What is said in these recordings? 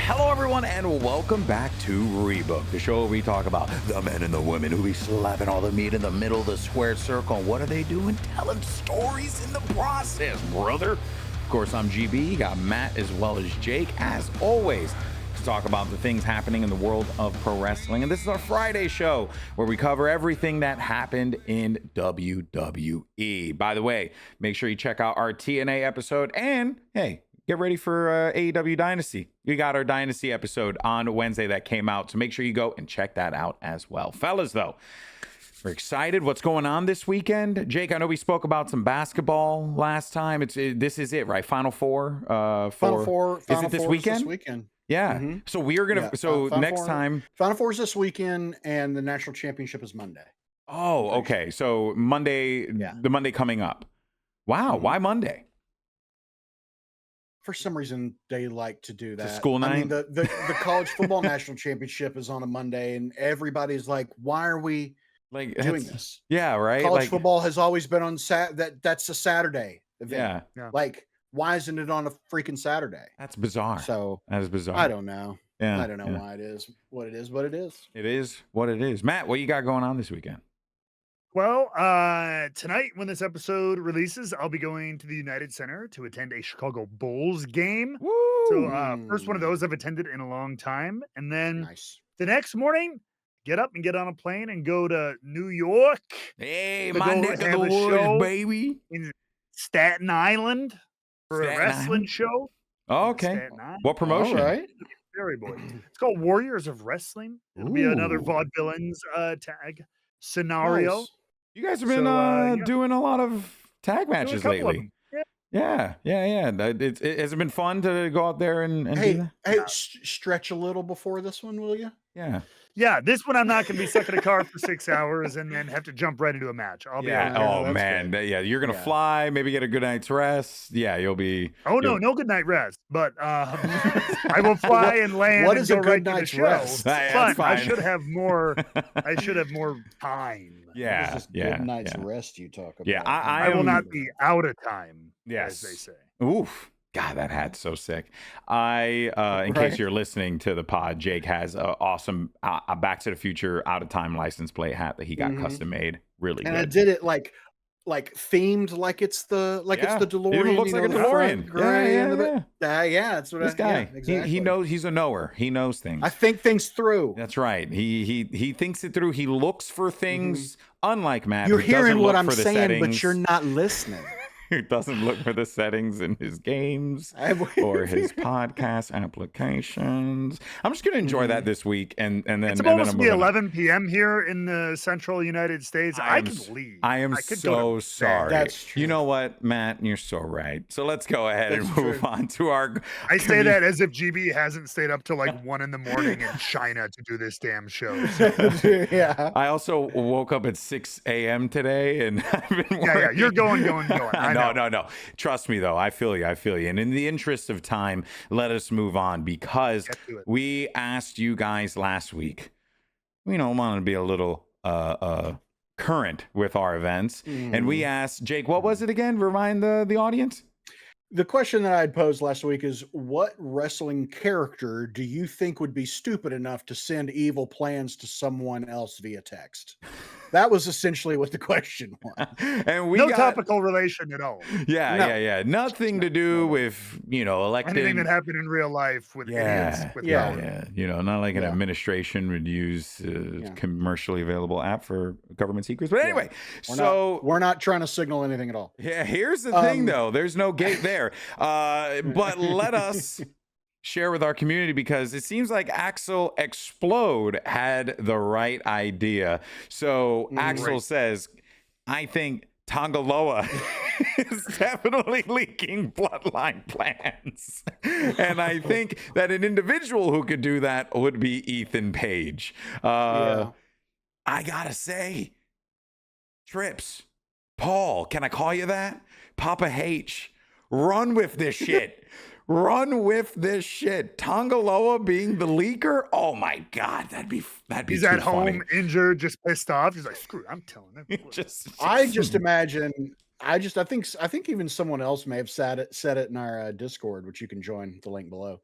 Hello, everyone, and welcome back to Rebooked, the show where we talk about the men and the women who be slapping all the meat in the middle of the square circle. And what are they doing? Telling stories in the process, brother. Of course, I'm GB. You got Matt as well as Jake, as always, to talk about the things happening in the world of pro wrestling. And this is our Friday show where we cover everything that happened in WWE. By the way, make sure you check out our TNA episode. And hey, get ready for AEW Dynasty. We got our Dynasty episode on Wednesday that came out, so make sure you go and check that out as well. Fellas, though, we're excited. What's going on this weekend? Jake, I know we spoke about some basketball last time. This is it, right? Final Four? Final Four. Is it this weekend? This weekend. Yeah. Mm-hmm. So we are going to, next time. Final Four is this weekend, and the national championship is Monday. Oh, okay. So Monday, the Monday coming up. Wow. Why Monday? For some reason, they like to do that. It's a school night. I mean, the college football national championship is on a Monday, and everybody's like, "Why are we doing this?" Yeah, right. College football has always been on that's a Saturday event. Yeah. Like, why isn't it on a freaking Saturday? That's bizarre. So that is bizarre. I don't know. Yeah, I don't know why it is what it is. But it is. It is what it is. Matt, what you got going on this weekend? Well, tonight when this episode releases, I'll be going to the United Center to attend a Chicago Bulls game. Woo! So first one of those I've attended in a long time. And then the next morning, get up and get on a plane and go to New York. Hey, my neck of the woods, baby. In Staten Island for a wrestling show. Oh, okay. What promotion? All right. Very boy. It's called Warriors of Wrestling. It'll be another Vaudevillains tag scenario. Nice. You guys have been doing a lot of tag matches lately. Yeah. Has it been fun to go out there and do that? Stretch a little before this one, will you? Yeah, this one I'm not going to be stuck in a car for 6 hours and then have to jump right into a match. I'll be oh man, you're gonna fly, maybe get a good night's rest. Yeah, you'll be. Oh no, no good night rest, but I will fly and land. What is and a go good right night's to the rest? show. That's I should have more. I should have more time. Yeah, good night's rest you talk about. Yeah, I will not be out of time. Yes, as they say. Oof. God, that hat's so sick. In case you're listening to the pod, Jake has an awesome Back to the Future out of time license plate hat that he got custom made. Really and good. I did it like themed like it's the DeLorean. It even looks like a DeLorean. Yeah, that's what this guy. Exactly. He knows. He's a knower. He knows things. I think things through. That's right. He thinks it through. He looks for things. Unlike Matt, you're who hearing what I'm for the saying, settings. but you're not listening. Who doesn't look for the settings in his games or his podcast applications. I'm just going to enjoy that this week, and then it's supposed to be 11 p.m. here in the central United States. I can leave. I am so sorry. That's true. You know what, Matt? You're so right. So let's go ahead and move on to our. I say that as if GB hasn't stayed up till like 1 a.m. in China to do this damn show. So. Yeah. I also woke up at 6 a.m. today, and I've been working. Yeah. You're going. No. Trust me, though. I feel you. And in the interest of time, let us move on because we asked you guys last week. We want to be a little current with our events. And we asked, Jake, what was it again? Remind the audience. The question that I had posed last week is, what wrestling character do you think would be stupid enough to send evil plans to someone else via text? That was essentially what the question was. And we no topical relation at all. Yeah. Nothing to do with, elected. Anything that happened in real life with idiots. Not like an administration would use a commercially available app for government secrets. But anyway, we're not trying to signal anything at all. Yeah, here's the thing, though. There's no gate there. But let us share with our community, because it seems like Axel Explode had the right idea. So Axel says, I think Tongaloa is definitely leaking bloodline plans. And I think that an individual who could do that would be Ethan Page. I gotta say, Trips, Paul, can I call you that? Papa H, run with this shit. Run with this shit. Tongaloa being the leaker. Oh my God, that'd be. He's at home, injured, just pissed off. He's like, screw it, I'm telling him. I just imagine I think even someone else may have said it in our Discord, which you can join, the link below.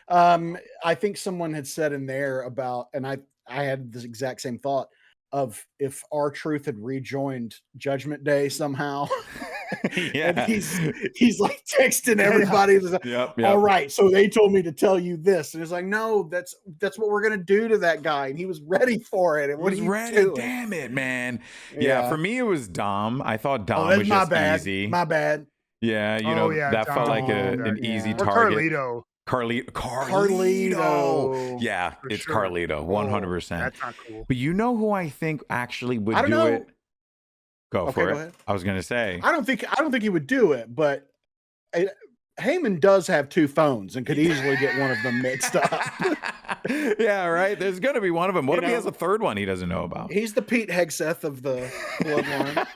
I think someone had said in there about, and I had this exact same thought of if R-Truth had rejoined Judgment Day somehow. And he's like texting everybody. Yep. All right, so they told me to tell you this, and it's like, no, that's what we're gonna do to that guy, and he was ready for it. And what are you doing? Damn it, man. Yeah, for me it was Dom. I thought Dom was my just bad. easy. My bad. Yeah, that Dom, felt like an easy or target. Carlito. Carlito. Yeah, For it's sure. Carlito, 100%. That's not cool. But you know who I think actually would I don't do know. it? Go Okay, for go it. ahead. I was gonna say. I don't think he would do it, but Heyman does have two phones and could easily get one of them mixed up. Yeah, right. There's gonna be one of them. What if he has a third one he doesn't know about? He's the Pete Hegseth of the bloodline.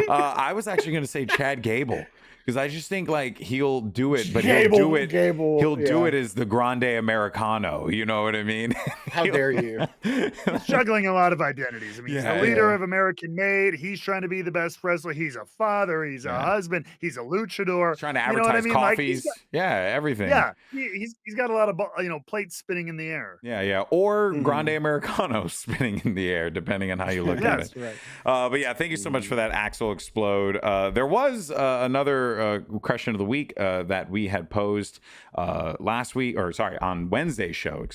I was actually gonna say Chad Gable. Because I just think like he'll do it, but he'll do it as the Grande Americano. You know what I mean? How dare you? He's juggling a lot of identities. I mean, he's the leader of American Made. He's trying to be the best wrestler. He's a father. He's a husband. He's a luchador. He's trying to advertise coffees. Like, everything. Yeah, he's got a lot of plates spinning in the air. Yeah. Or Grande Americano spinning in the air, depending on how you look at it. Right. But yeah, thank you so much for that, Axel Explode. There was another question of the week that we had posed on Wednesday's show,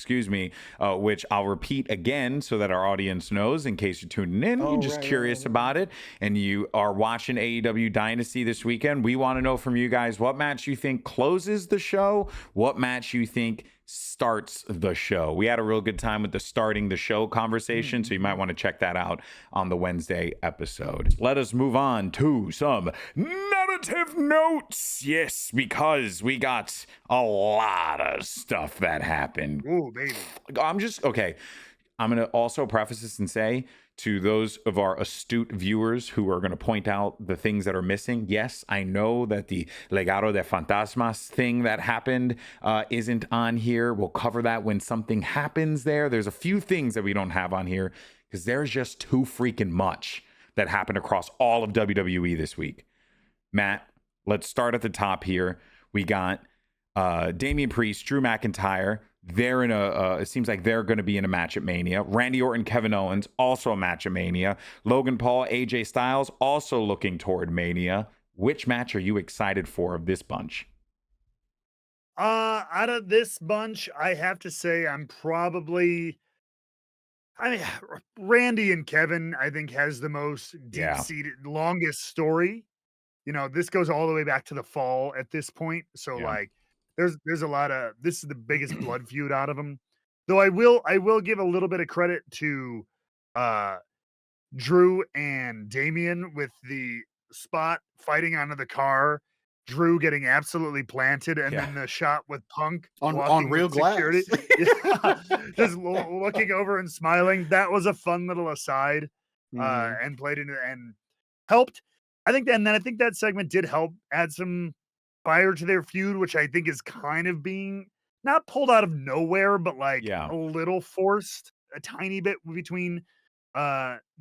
which I'll repeat again so that our audience knows in case you're tuning in. You're just curious about it and you are watching AEW Dynasty this weekend. We want to know from you guys what match you think closes the show, what match you think starts the show. We had a real good time with the starting the show conversation, so you might want to check that out on the Wednesday episode. Let us move on to some narrative notes. Yes, because we got a lot of stuff that happened. Oh, baby. I'm going to also preface this and say to those of our astute viewers who are going to point out the things that are missing. Yes, I know that the Legado de Fantasmas thing that happened isn't on here. We'll cover that when something happens there. There's a few things that we don't have on here because there's just too freaking much that happened across all of WWE this week. Matt, let's start at the top here. We got Damian Priest, Drew McIntyre. They're in it seems like they're going to be in a match at Mania. Randy Orton, Kevin Owens, also a match at Mania. Logan Paul, AJ Styles, also looking toward Mania. Which match are you excited for of this bunch? Out of this bunch, I have to say Randy and Kevin, I think, has the most deep-seated, longest story. This goes all the way back to the fall at this point. So there's a lot of, this is the biggest blood feud out of them. Though I will give a little bit of credit to Drew and Damian with the spot fighting onto the car, Drew getting absolutely planted, and then the shot with Punk on real glass. Just looking over and smiling. That was a fun little aside, and played into and helped. I think that segment did help add some fire to their feud, which I think is kind of being not pulled out of nowhere, but a little forced a tiny bit between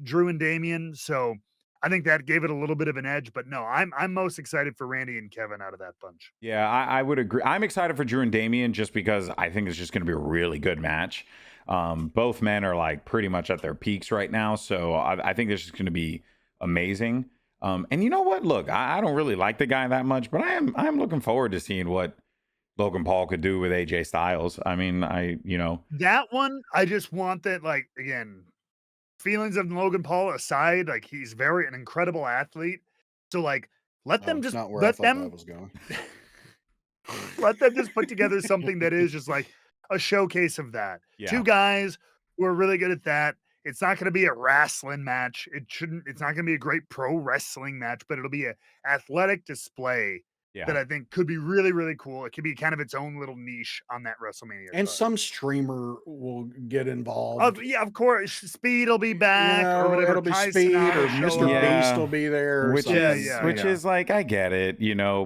Drew and Damian. So I think that gave it a little bit of an edge, but no, I'm most excited for Randy and Kevin out of that bunch. Yeah, I would agree. I'm excited for Drew and Damian just because I think it's just going to be a really good match. Both men are pretty much at their peaks right now, so I think this is going to be amazing. And you know what? Look, I don't really like the guy that much, but I'm looking forward to seeing what Logan Paul could do with AJ Styles. I mean, that one, I just want that, again, feelings of Logan Paul aside, he's an incredible athlete. So let them just let them just put together something that is just a showcase of that. Yeah. Two guys who are really good at that. It's not going to be a wrestling match. It's not going to be a great pro wrestling match, but it'll be an athletic display that I think could be really, really cool. It could be kind of its own little niche on that WrestleMania. And some streamer will get involved. Of course. Speed will be back or whatever. It'll be Speed or Mr. Beast will be there. Which is I get it,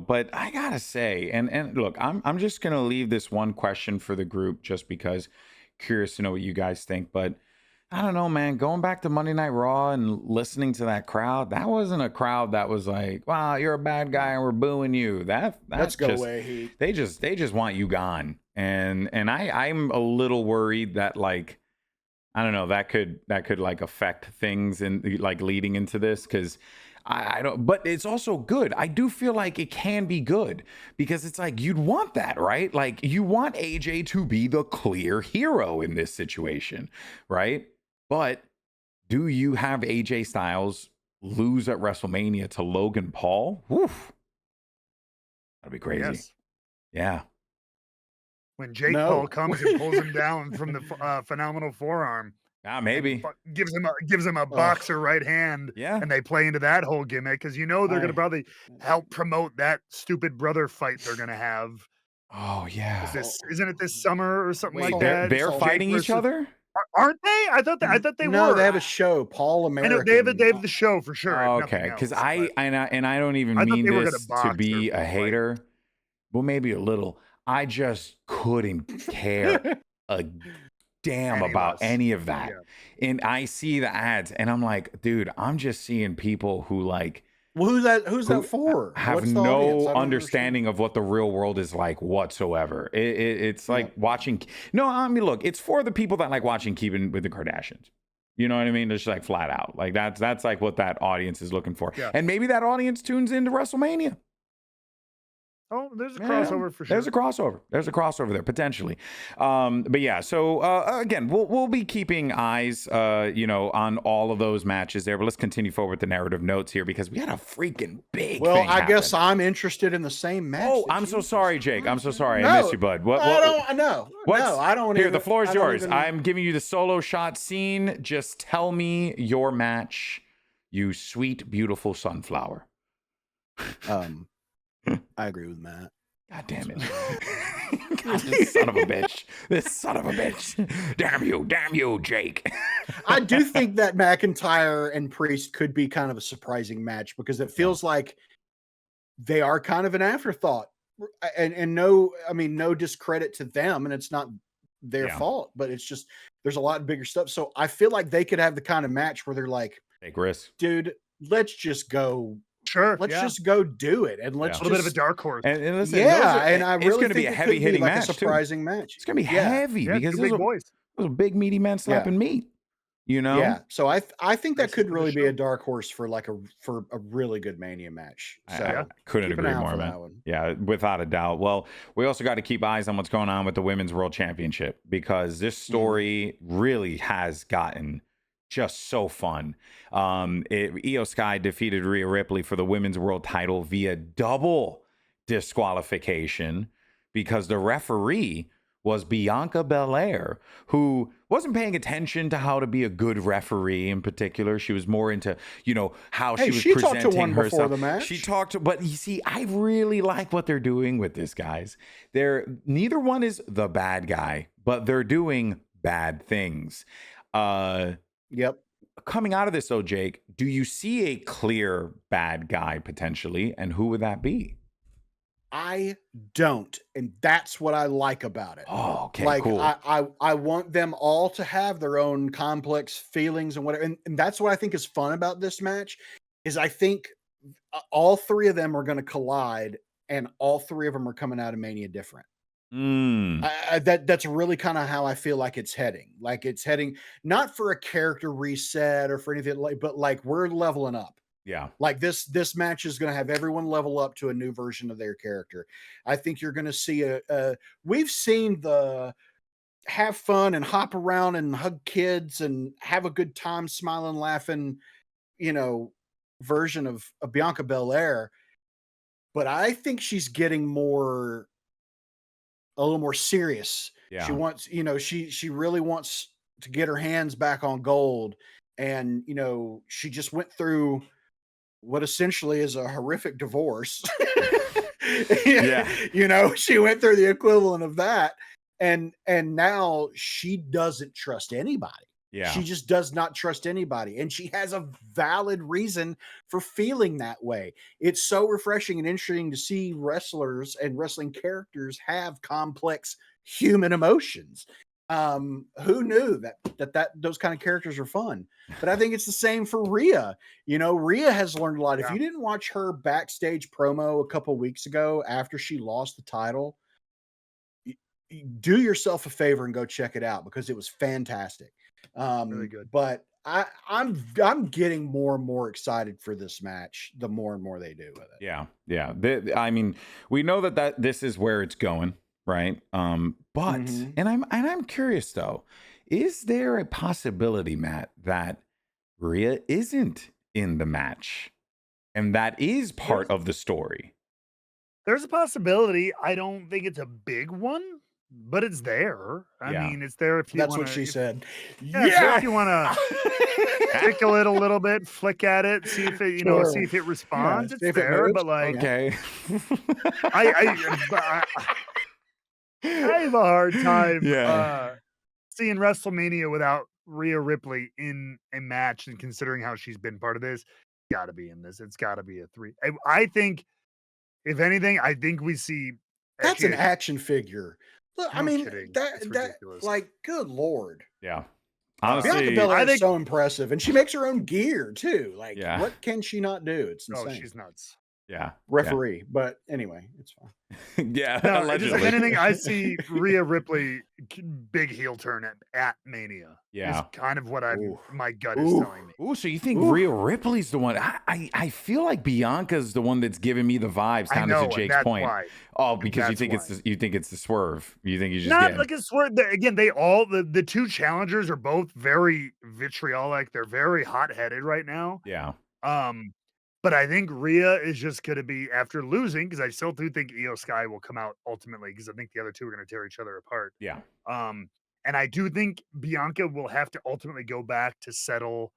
but I gotta say, and look, I'm just gonna leave this one question for the group just because curious to know what you guys think, but I don't know, man. Going back to Monday Night Raw and listening to that crowd, that wasn't a crowd that was like, "Wow, you're a bad guy and we're booing you." That's Let's go just away, Heat. they just want you gone. And I'm a little worried that, like, I don't know, that could like affect things and like leading into this, because I don't, but it's also good. I do feel like it can be good because it's like you'd want that, right? Like you want AJ to be the clear hero in this situation, right? But do you have AJ Styles lose at WrestleMania to Logan Paul? Woof. That'd be crazy. Yes. Yeah. When Jake Paul comes and pulls him down from the phenomenal forearm. Maybe gives him a boxer right hand. Yeah. And they play into that whole gimmick because they're going to probably help promote that stupid brother fight they're going to have. Oh yeah. Isn't it this summer or something like that? They're fighting each other? Aren't they? I thought they were. No, they have a show, Paul American. I know they have the show for sure. Oh, okay, because I don't even mean this to be a hater. Well, maybe a little. I just couldn't care a damn about any of that. Yeah. And I see the ads and I'm like, dude, I'm just seeing people who like, well, who's that for? Have no understanding of what the real world is like whatsoever. It's like watching. No, I mean, look, it's for the people that like watching Keeping with the Kardashians. You know what I mean? It's just like flat out. Like that's like what that audience is looking for. Yeah. And maybe that audience tunes into WrestleMania. Oh, there's a crossover for sure. There's a crossover there potentially. But yeah, so again, we'll be keeping eyes, on all of those matches there. But let's continue forward with the narrative notes here because we had a freaking big. Well, thing I guess I'm interested in the same match. Oh, I'm so sorry, Jake. I'm so sorry. I missed you, bud. I don't. Here, the floor is yours. I'm giving you the solo shot scene. Just tell me your match, you sweet, beautiful sunflower. I agree with Matt. God damn it. God, this son of a bitch. Damn you, Jake. I do think that McIntyre and Priest could be kind of a surprising match because it feels like they are kind of an afterthought. And no discredit to them, and it's not their fault, but it's just there's a lot bigger stuff. So I feel like they could have the kind of match where they're like, take risks. Dude, let's just go. Sure. Let's just go do it, and let's a little bit of a dark horse. And listen, and I really it's going to be a heavy hitting match, a surprising match. It's going to be heavy because those are big meaty men slapping meat. You know. Yeah. So I think that could really be a dark horse for a really good Mania match. So I couldn't agree more, man. Yeah, without a doubt. Well, we also got to keep eyes on what's going on with the Women's World Championship because this story really has gotten just so fun. Io Sky defeated Rhea Ripley for the Women's World title via double disqualification because the referee was Bianca Belair, who wasn't paying attention to how to be a good referee in particular. She was more into, how she was presenting talked to one herself. Before the match. She talked, but you see, I really like what they're doing with this, guys. Neither one is the bad guy, but they're doing bad things. Yep. Coming out of this, though, Jake, do you see a clear bad guy potentially, and who would that be? I don't, and that's what I like about it. Oh, okay, cool. I want them all to have their own complex feelings and whatever, and that's what I think is fun about this match. Is I think all three of them are going to collide, and all three of them are coming out of Mania different. That's really kind of how I feel like it's heading. Like it's heading not for a character reset or for anything but like we're leveling up. Yeah. Like this match is going to have everyone level up to a new version of their character. I think you're going to see we've seen the have fun and hop around and hug kids and have a good time, smiling, laughing, version of Bianca Belair. But I think she's getting a little more serious. Yeah. She wants, she really wants to get her hands back on gold. And, she just went through what essentially is a horrific divorce. Yeah. She went through the equivalent of that. And now she doesn't trust anybody. Yeah. She just does not trust anybody. And she has a valid reason for feeling that way. It's so refreshing and interesting to see wrestlers and wrestling characters have complex human emotions. Who knew that those kind of characters are fun? But I think it's the same for Rhea. You know, Rhea has learned a lot. If Yeah. you didn't watch her backstage promo a couple weeks ago after she lost the title, do yourself a favor and go check it out because it was fantastic. Really good. But I'm getting more and more excited for this match the more and more they do with it. Yeah. I mean, we know that this is where it's going, right? But I'm curious though, is there a possibility, Matt, that Rhea isn't in the match, and that is part of the story? There's a possibility. I don't think it's a big one, but it's there. I mean, it's there if you That's wanna, what she said. if you want to tickle it a little bit, flick at it, see if it, Sure. see if it responds. see It's if it there, moves. but like, Okay. I have a hard time Yeah. seeing WrestleMania without Rhea Ripley in a match, and considering how she's been part of this, got to be in this. It's got to be a 3. I think, if anything, I think we see. That's an actually, action figure. Look, I No mean, kidding. that It's that ridiculous. like, good lord. Yeah. Bianca Honestly, Belair I is think- so impressive, and she makes her own gear too. Like, Yeah. what can she not do? It's Oh, insane. she's nuts. yeah. Referee, but anyway, it's fine. Yeah. No, just Allegedly. if anything, I see Rhea Ripley big heel turn at Mania. Yeah. Is kind of what Ooh. my gut is Ooh. telling me. Ooh, so you think Rhea Ripley's the one? I feel like Bianca's the one that's giving me the vibes. I Kind know, of and to Jake's that's point. why. Oh, because you That's think it's the swerve. You think you just Not get like a swerve. Again, they all the two challengers are both very vitriolic. They're very hot headed right now. yeah. But I think Rhea is just going to be, after losing, because I still do think Io Sky will come out ultimately, because I think the other two are going to tear each other apart. Yeah. And I do think Bianca will have to ultimately go back to settle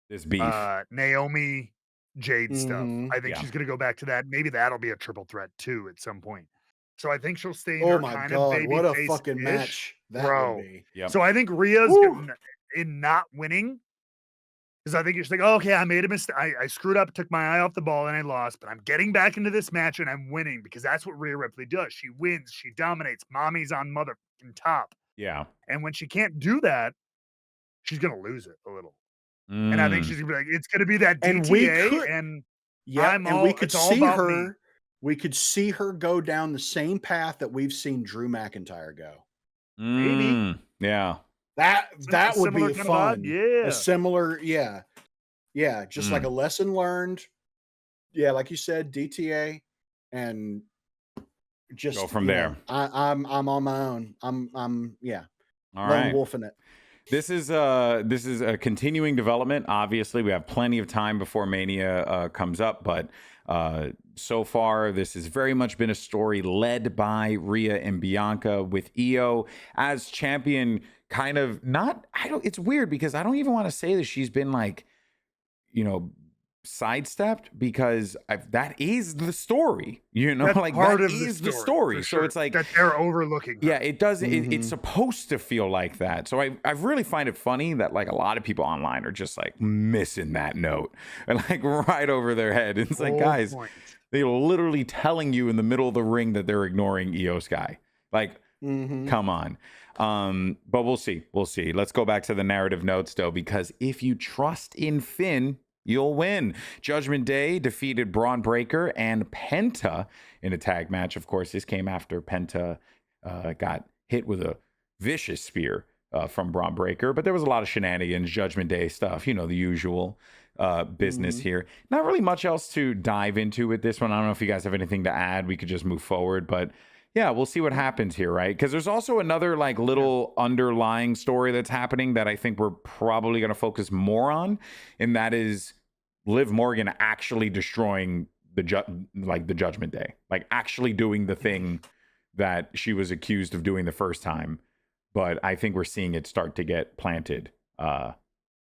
This beef. Naomi Jade stuff. Mhm. I think Yeah. she's going to go back to that. Maybe that'll be a triple threat too at some point. So I think she'll stay in Oh her my kind god, of what a babyface-ish, fucking match that bro. would be. Yep. So I think Rhea's Woo. in not winning, because I think it's like, oh, okay, I made a mistake. I screwed up, took my eye off the ball, and I lost. But I'm getting back into this match, and I'm winning, because that's what Rhea Ripley does. She wins. She dominates. Mommy's on motherfucking top. Yeah. And when she can't do that, she's going to lose it a little. And I think she's going to be like, it's going to be that And we DTA, could- and Yeah, I'm and all- we could it's all see about me. her. We could see her go down the same path that we've seen Drew McIntyre go. Maybe. Yeah. That a would be similar kind of vibe, fun. yeah. A similar, yeah. Just like a lesson learned. Yeah, like you said, DTA, and just Go from you there. know, I'm on my own. I'm All lone right. wolfing it. This is a continuing development. Obviously, we have plenty of time before Mania comes up, but so far this has very much been a story led by Rhea and Bianca, with Io as champion. Kind of not. It's weird because I don't even want to say that she's been like, sidestepped, because that is the story. That's like part that of is the the story. for So sure, it's like that they're overlooking. Yeah, her. it does. It's supposed to feel like that. So I really find it funny that like a lot of people online are just like missing that note and like right over their head. It's like, Whole guys, point. they're literally telling you in the middle of the ring that they're ignoring Io Sky. Like, come on. But we'll see. We'll see. Let's go back to the narrative notes though, because if you trust in Finn, you'll win. Judgment Day defeated Braun Breaker and Penta in a tag match. Of course, this came after Penta got hit with a vicious spear from Braun Breaker, but there was a lot of shenanigans, Judgment Day stuff, the usual business here. Not really much else to dive into with this one. I don't know if you guys have anything to add. We could just move forward, but yeah, we'll see what happens here, right? Because there's also another like little underlying story that's happening that I think we're probably going to focus more on, and that is Liv Morgan actually destroying the Judgment Day, like actually doing the thing that she was accused of doing the first time. But I think we're seeing it start to get planted.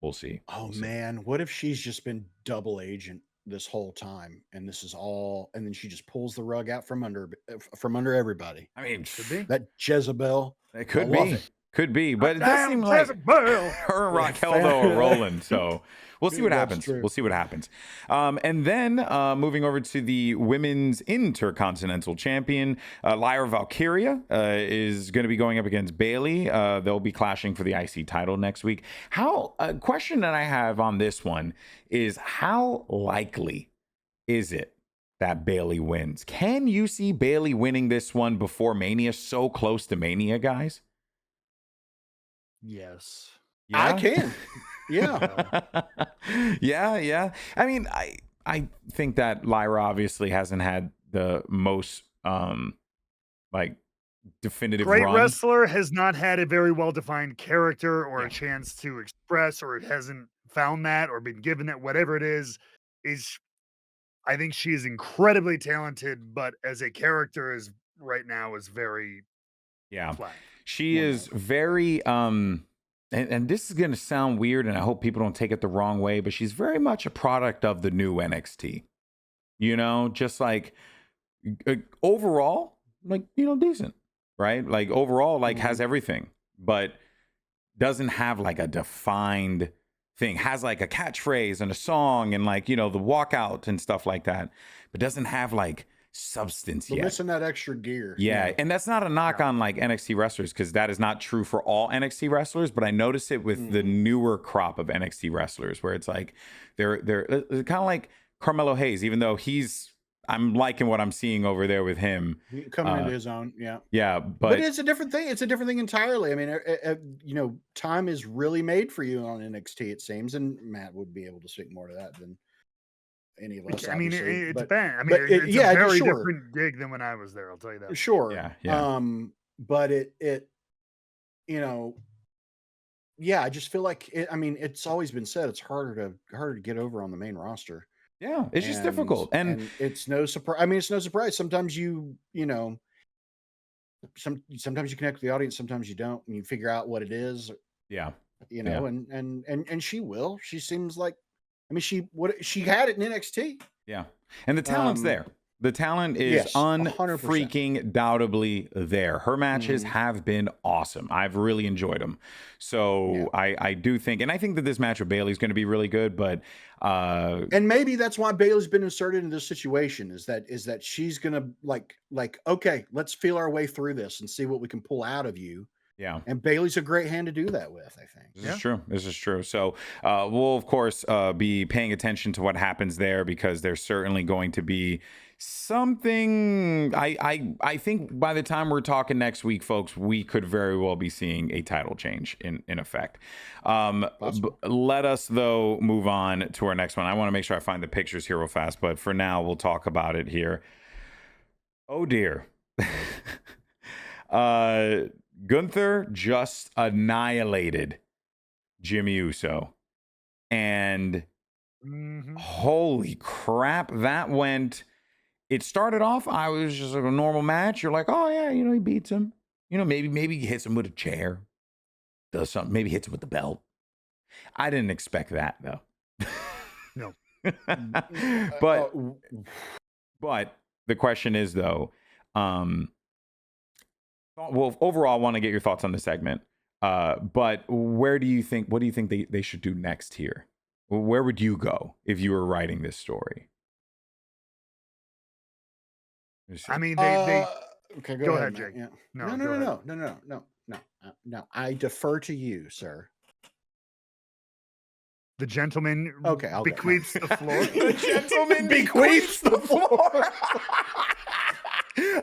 We'll see. Oh man, what if she's just been double agent this whole time, and this is all, and then she just pulls the rug out from under everybody? I mean, Could be. That Jezebel. it could I love be. it. Could be, but it does seem like her and Raquel though are rolling. So we'll see what happens. True. We'll see what happens. And then moving over to the women's intercontinental champion, Lyra Valkyria is going to be going up against Bayley. They'll be clashing for the IC title next week. A question that I have on this one is, how likely is it that Bayley wins? Can you see Bayley winning this one before Mania? So close to Mania, guys. Yes. Yeah? I can. Yeah. yeah. I mean, I think that Lyra obviously hasn't had the most definitive great run. wrestler, has not had a very well-defined character or a chance to express, or it hasn't found that or been given that, whatever it is I think she is incredibly talented, but as a character is very flat. She is very and this is going to sound weird, and I hope people don't take it the wrong way, but she's very much a product of the new NXT. Just like overall, decent, right? Like overall, has everything, but doesn't have like a defined thing. Has like a catchphrase and a song and the walkout and stuff like that, but doesn't have like substance yet. Missing that extra gear. Yeah, and that's not a knock on like NXT wrestlers, because that is not true for all NXT wrestlers, but I notice it with the newer crop of NXT wrestlers, where it's like they're kind of like Carmelo Hayes, even though I'm liking what I'm seeing over there with him coming into his own. but it's a different thing. It's a different thing entirely. I mean, time is really made for you on NXT, it seems, and Matt would be able to speak more to that than any of us. I mean, it but, depends. I mean, it's a very different gig than when I was there. I'll tell you that. Sure. Yeah. But I just feel like it's always been said it's harder to get over on the main roster. Yeah, it's just difficult, and it's no surprise. I mean, it's no surprise. Sometimes sometimes you connect with the audience, sometimes you don't, and you figure out what it is. Yeah, and she will. She seems like, she had it in NXT. Yeah, and the talent's there. The talent is unfreaking doubtably there. Her matches have been awesome. I've really enjoyed them. So I do think, and I think that this match with Bayley is going to be really good. But and maybe that's why Bayley's been inserted in this situation. Is that she's gonna like okay, let's feel our way through this and see what we can pull out of you. Yeah. And Bayley's a great hand to do that with, I think. This is true. So we'll, of course, be paying attention to what happens there, because there's certainly going to be something. I think by the time we're talking next week, folks, we could very well be seeing a title change in effect. Let us, though, move on to our next one. I want to make sure I find the pictures here real fast, but for now, we'll talk about it here. Oh, dear. Gunther just annihilated Jimmy Uso, and holy crap, it started off, I was just like a normal match. You're like, oh yeah, he beats him, maybe he hits him with a chair, does something, maybe hits him with the belt. I didn't expect that though. No. But the question is though, well, overall, I want to get your thoughts on the segment. But what do you think they should do next here? Where would you go if you were writing this story? I mean, they okay, go ahead, Jake. Yeah. No. I defer to you, sir. The gentleman bequeaths the floor. The gentleman bequeaths the floor.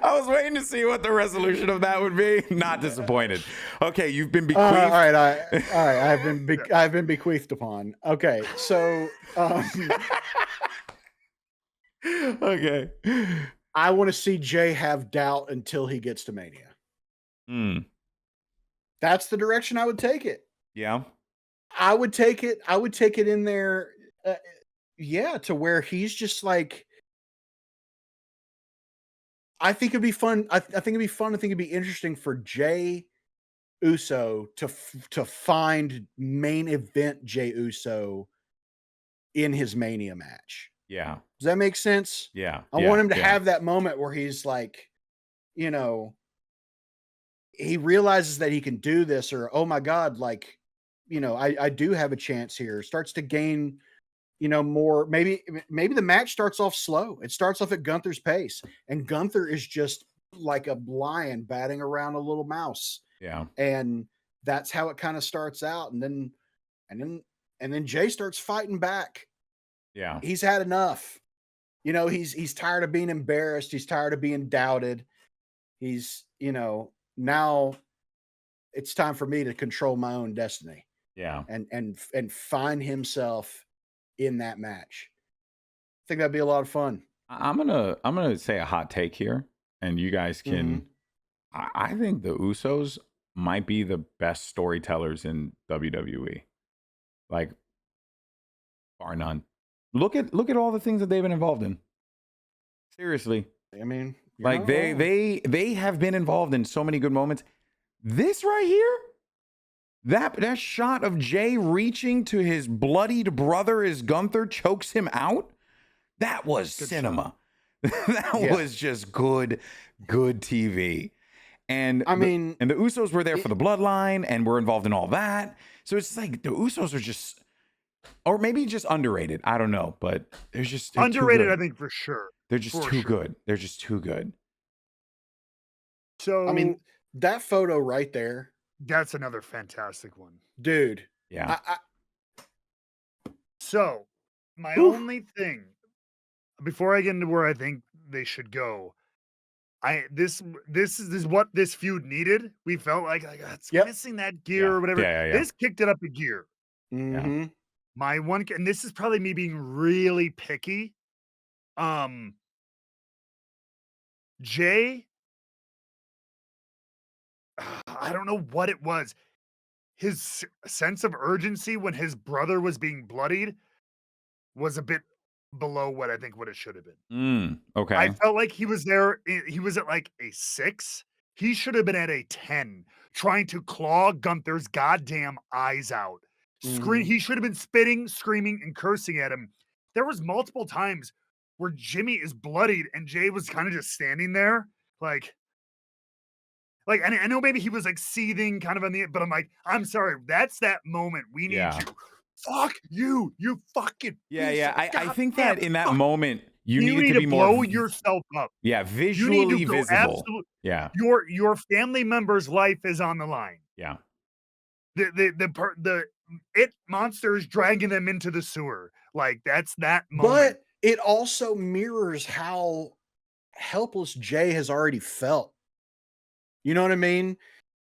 I was waiting to see what the resolution of that would be. Not disappointed. Okay, you've been bequeathed. All right. I've been bequeathed upon. Okay, so okay. I want to see Jay have doubt until he gets to Mania. That's the direction I would take it. Yeah. I would take it in there. To where he's just like, I think it'd be fun. I think it'd be fun. I think it'd be interesting for Jay Uso to find main event Jay Uso in his Mania match. Yeah. Does that make sense? Yeah. I want him to have that moment where he's like, he realizes that he can do this, or, oh my God, like, I do have a chance here. Starts to gain, more. Maybe the match starts off slow. It starts off at Gunther's pace, and Gunther is just like a lion batting around a little mouse. Yeah. And that's how it kind of starts out. And then Jay starts fighting back. Yeah. He's had enough. He's tired of being embarrassed. He's tired of being doubted. He's, now it's time for me to control my own destiny Yeah. and find himself in that match. I think that'd be a lot of fun. I'm gonna say a hot take here, and you guys can. I think the Usos might be the best storytellers in WWE, like bar none. Look at all the things that they've been involved in. Seriously, I mean, like they have been involved in so many good moments. This right here, that shot of Jay reaching to his bloodied brother as Gunther chokes him out, that was good cinema. That was just good TV. And I mean, the Usos were there for the bloodline and were involved in all that. So it's like the Usos are just, or maybe just underrated. I don't know, but they're underrated. I think for sure. They're just too good. They're just too good. So I mean, that photo right there. That's another fantastic one, dude. Yeah. So my only thing before I get into where I think they should go, this is what this feud needed. We felt like it's missing that gear or whatever. This kicked it up a gear. Mm-hmm. My one, and this is probably me being really picky. Jay, I don't know what it was. His sense of urgency when his brother was being bloodied was a bit below what I think what it should have been. Okay. I felt like he was there. He was at like a 6. He should have been at a 10, trying to claw Gunther's goddamn eyes out. He should have been spitting, screaming, and cursing at him. There was multiple times where Jimmy is bloodied and Jay was kind of just standing there, like, and I know maybe he was like seething kind of on the, but I'm like, I'm sorry, that's that moment. We need you. Fuck you, you fucking I think that in that moment you need to be blow more yourself up. Yeah, visually visible. Yeah, your family member's life is on the line. Yeah, the monster is dragging them into the sewer. Like that's that moment. But it also mirrors how helpless Jay has already felt. You know what I mean?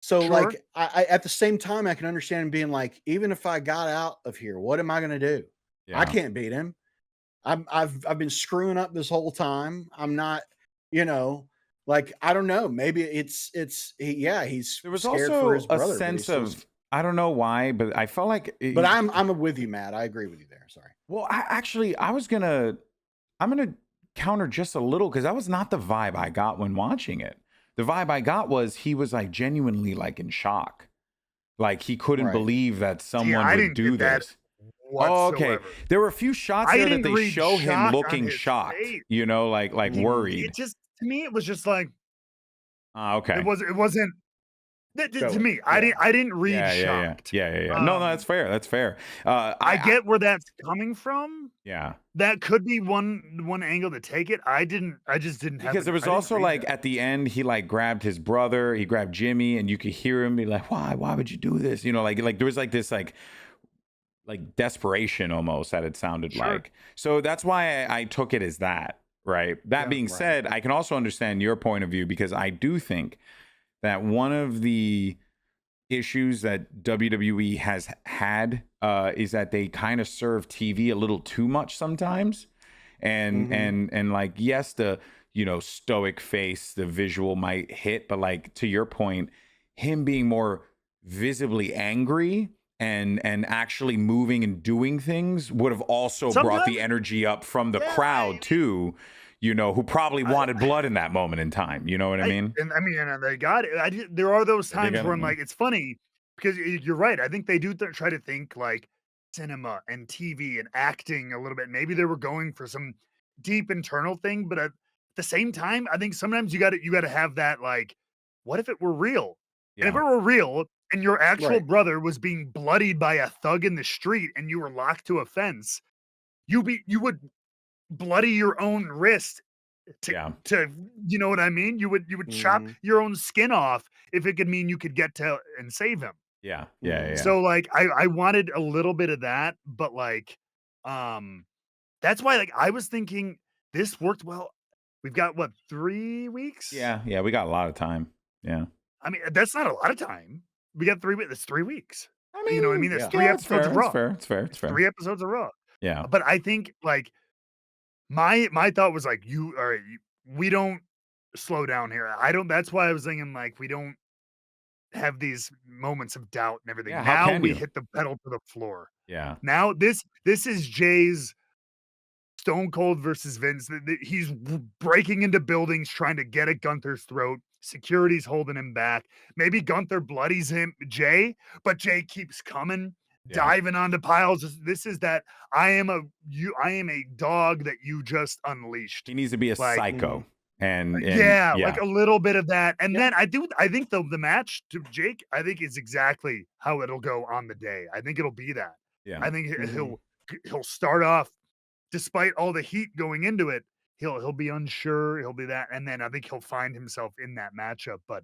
So like I at the same time I can understand him being like, even if I got out of here, what am I gonna do? I can't beat him. I've been screwing up this whole time. I'm not, like I don't know. Maybe he's there was scared also for his brother, a sense of I don't know why, but I felt like. But I'm with you, Matt. I agree with you there. Sorry. Well, I'm gonna counter just a little because that was not the vibe I got when watching it. The vibe I got was he was like genuinely like in shock, like he couldn't believe that someone would do this. Oh, okay. There were a few shots there that they show him looking shocked, like worried. It just, to me, it was just like, okay. It wasn't. To me, I didn't read shocked. Yeah. No, that's fair. That's fair. I get where that's coming from. Yeah, that could be one angle to take it. I just didn't have, because there was also like at the end he like grabbed his brother, he grabbed Jimmy, and you could hear him be like, why would you do this? Like there was like this like desperation almost that it sounded like. So that's why I took it as that. Right. That being said, I can also understand your point of view, because I do think that one of the issues that WWE has had is that they kind of serve TV a little too much sometimes. And like, yes, the, stoic face, the visual might hit, but like, to your point, him being more visibly angry and actually moving and doing things would have also brought the energy up from the crowd too, who probably wanted blood in that moment in time. You know what I mean? And they got it. There are those times where I'm like, it's funny because you're right. I think they do try to think like cinema and TV and acting a little bit. Maybe they were going for some deep internal thing, but at the same time, I think sometimes you got to have that like, what if it were real? And if it were real and your actual Right. brother was being bloodied by a thug in the street and you were locked to a fence, you would bloody your own wrist to you know what I mean? You would chop your own skin off if it could mean you could get to and save him. Yeah. Yeah. Yeah. So like I wanted a little bit of that, but like that's why like I was thinking this worked well. We've got what 3 weeks? Yeah. Yeah. We got a lot of time. Yeah. I mean, that's not a lot of time. We got 3 weeks. That's 3 weeks. I You know what I mean? mean, That's yeah. 3 yeah, it's episodes fair. of Raw. It's fair. It's fair. It's fair. 3 episodes of Raw. Yeah. But I think like my thought was like, all right, we don't slow down here. I don't. That's why I was thinking like we don't have these moments of doubt and everything. Yeah, how Now can we you? hit the pedal to the floor. Yeah. Now this is Jay's Stone Cold versus Vince. He's breaking into buildings trying to get at Gunther's throat. Security's holding him back. Maybe Gunther bloodies him, Jay, but Jay keeps coming, diving onto piles. This is that I am a dog that you just unleashed. He needs to be a psycho. And yeah, like a little bit of that. And then I think the match to Jake, I think is exactly how it'll go on the day. I think it'll be that. Yeah. I think he'll start off despite all the heat going into it. He'll be unsure, he'll be that, and then I think he'll find himself in that matchup. But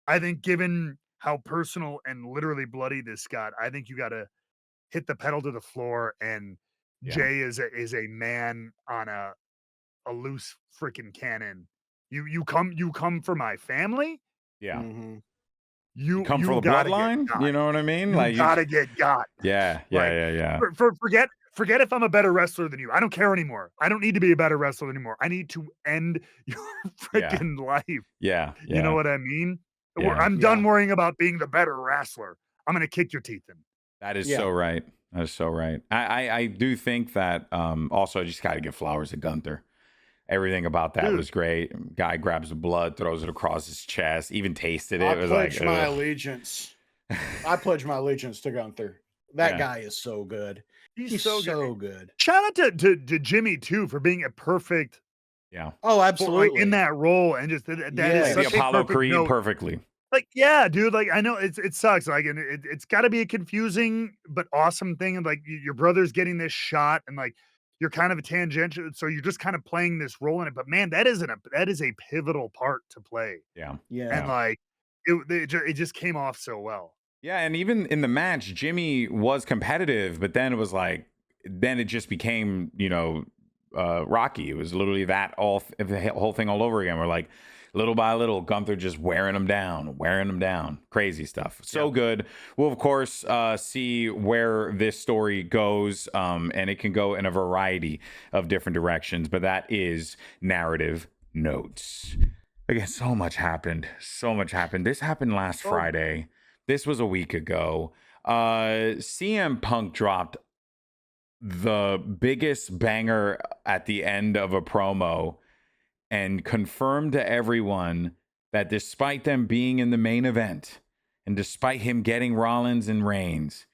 I think given how personal and literally bloody this got, I think you gotta hit the pedal to the floor, and Jay is a man on a loose freaking cannon. You come for my family. Yeah. You come for the bloodline. You know what I mean? You gotta get got. Yeah. Forget if I'm a better wrestler than you. I don't care anymore. I don't need to be a better wrestler anymore. I need to end your freaking life. Yeah. You know what I mean? Yeah. I'm done worrying about being the better wrestler. I'm gonna kick your teeth in. That is so right. That is so right. I do think that also I just gotta give flowers to Gunther. Everything about that was great. Guy grabs the blood, throws it across his chest, even tasted it. I pledge my allegiance. I pledge my allegiance to Gunther. That guy is so good. He's so good. Shout out to Jimmy too for being a perfect. Yeah. Oh, absolutely. Like, in that role and just that is the Apollo Creed perfectly. Like, yeah, dude. Like, I know it sucks. Like, and it's got to be a confusing but awesome thing. And like, your brother's getting this shot, and like, you're kind of a tangential, so you're just kind of playing this role in it. But man, that is a pivotal part to play. Yeah. And like, it just came off so well. Yeah, and even in the match, Jimmy was competitive, but then it was like, then it just became, Rocky. It was literally that the whole thing all over again. We're like, little by little, Gunther just wearing him down. Crazy stuff. So good. We'll, of course, see where this story goes, and it can go in a variety of different directions, but that is narrative notes. Again, so much happened. This happened last Friday. This was a week ago. CM Punk dropped the biggest banger at the end of a promo and confirmed to everyone that despite them being in the main event and despite him getting Rollins and Reigns,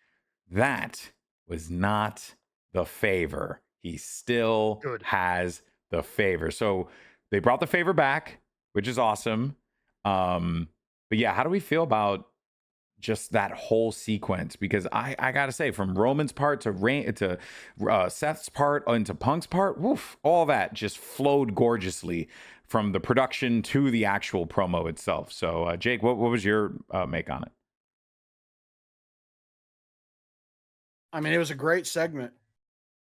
that was not the favor. He still has the favor. So they brought the favor back, which is awesome. But yeah, how do we feel about just that whole sequence? Because I gotta say, from Roman's part to Seth's part into Punk's part, woof, all that just flowed gorgeously from the production to the actual promo itself. So Jake, what was your make on it? I mean, it was a great segment.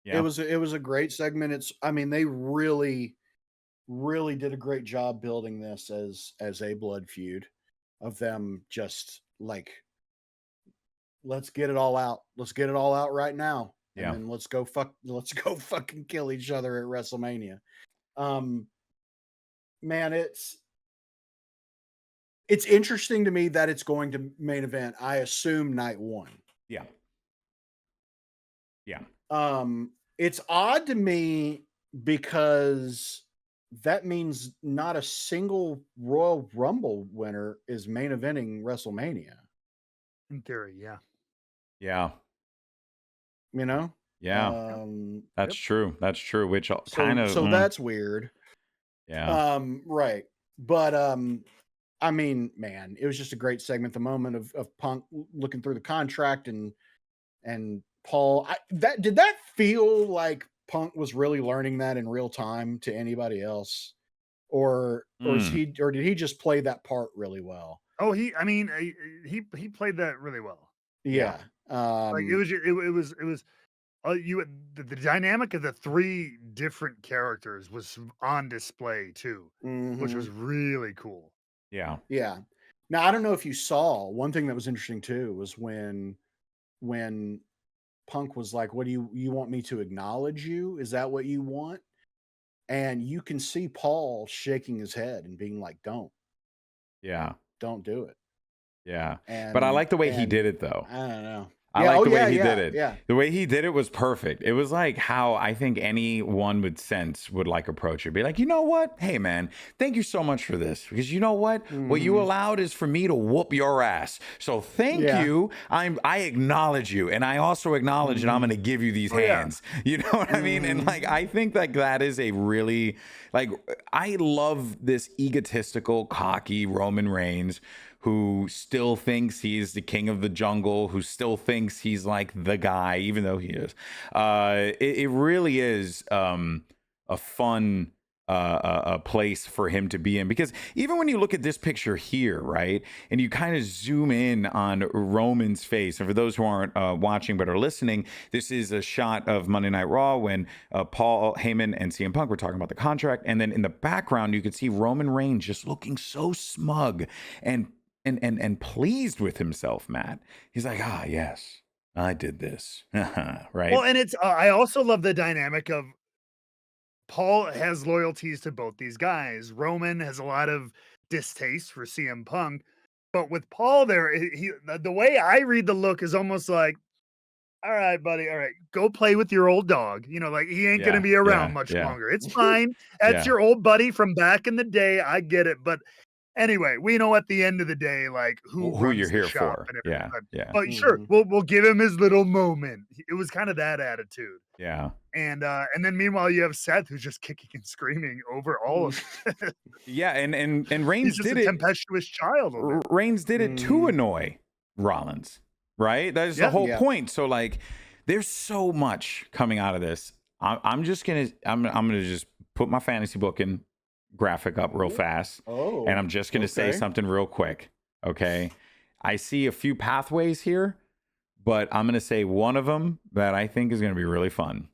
Yeah. It was a great segment. They really did a great job building this as a blood feud of them just like, let's get it all out. Let's get it all out right now. Yeah. And then let's go fucking kill each other at WrestleMania. Man, it's interesting to me that it's going to main event. I assume night one. Yeah. Yeah. It's odd to me because that means not a single Royal Rumble winner is main eventing WrestleMania. In theory, yeah. Yeah. Yeah. That's true. That's true. Which kind of so that's weird. Yeah. Right. But I mean, man, it was just a great segment. The moment of Punk looking through the contract and Paul. Did that feel like Punk was really learning that in real time to anybody else, or did he just play that part really well? Oh, he played that really well. Yeah. Like it was the dynamic of the three different characters was on display too, which was really cool. Yeah. Yeah. Now I don't know if you saw one thing that was interesting too was when Punk was like, "What do you want me to acknowledge you? Is that what you want?" And you can see Paul shaking his head and being like, Yeah. don't do it." Yeah. And But I like the way he did it though. I don't know. I like the way he did it. Yeah. The way he did it was perfect. It was like how I think anyone with sense would like approach it. Be like, you know what? Hey, man, thank you so much for this. Because you know what? What you allowed is for me to whoop your ass. So thank you. I acknowledge you. And I also acknowledge that I'm going to give you these hands. You know what I mean? And like, I think like that is a really, like, I love this egotistical, cocky Roman Reigns who still thinks he's the king of the jungle, who still thinks he's like the guy, even though he is. It really is a fun a place for him to be in, because even when you look at this picture here, right, and you kind of zoom in on Roman's face, and for those who aren't watching but are listening, this is a shot of Monday Night Raw when Paul Heyman and CM Punk were talking about the contract, and then in the background you could see Roman Reigns just looking so smug and pleased with himself, Matt. He's like, yes, I did this. Right. Well, and it's I also love the dynamic of Paul has loyalties to both these guys. Roman has a lot of distaste for CM Punk, but with Paul there, the way I read the look is almost like, all right, buddy, all right, go play with your old dog. You know, like he ain't gonna be around much longer. It's fine. That's your old buddy from back in the day. I get it, but anyway, we know at the end of the day, like who you're here for. And yeah. But sure, we'll give him his little moment. It was kind of that attitude. Yeah. And then meanwhile you have Seth who's just kicking and screaming over all of it. Yeah, and Reigns He's just did a it. tempestuous child. Reigns did it to annoy Rollins, right? That is the whole point. So like, there's so much coming out of this. I'm gonna just put my fantasy booking graphic up real fast, and I'm just gonna say something real quick. Okay, I see a few pathways here, but I'm gonna say one of them that I think is gonna be really fun.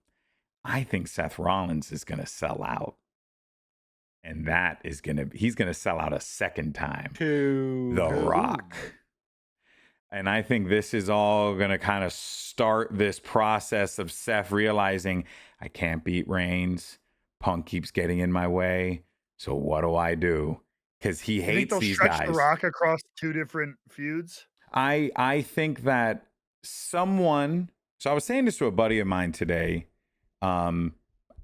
I think Seth Rollins is gonna sell out, and he's gonna sell out a second time to The Rock. And I think this is all going to kind of start this process of Seth realizing, I can't beat Reigns. Punk keeps getting in my way. So what do I do? Because he hates these guys. The Rock across two different feuds? I think that someone... So I was saying this to a buddy of mine today.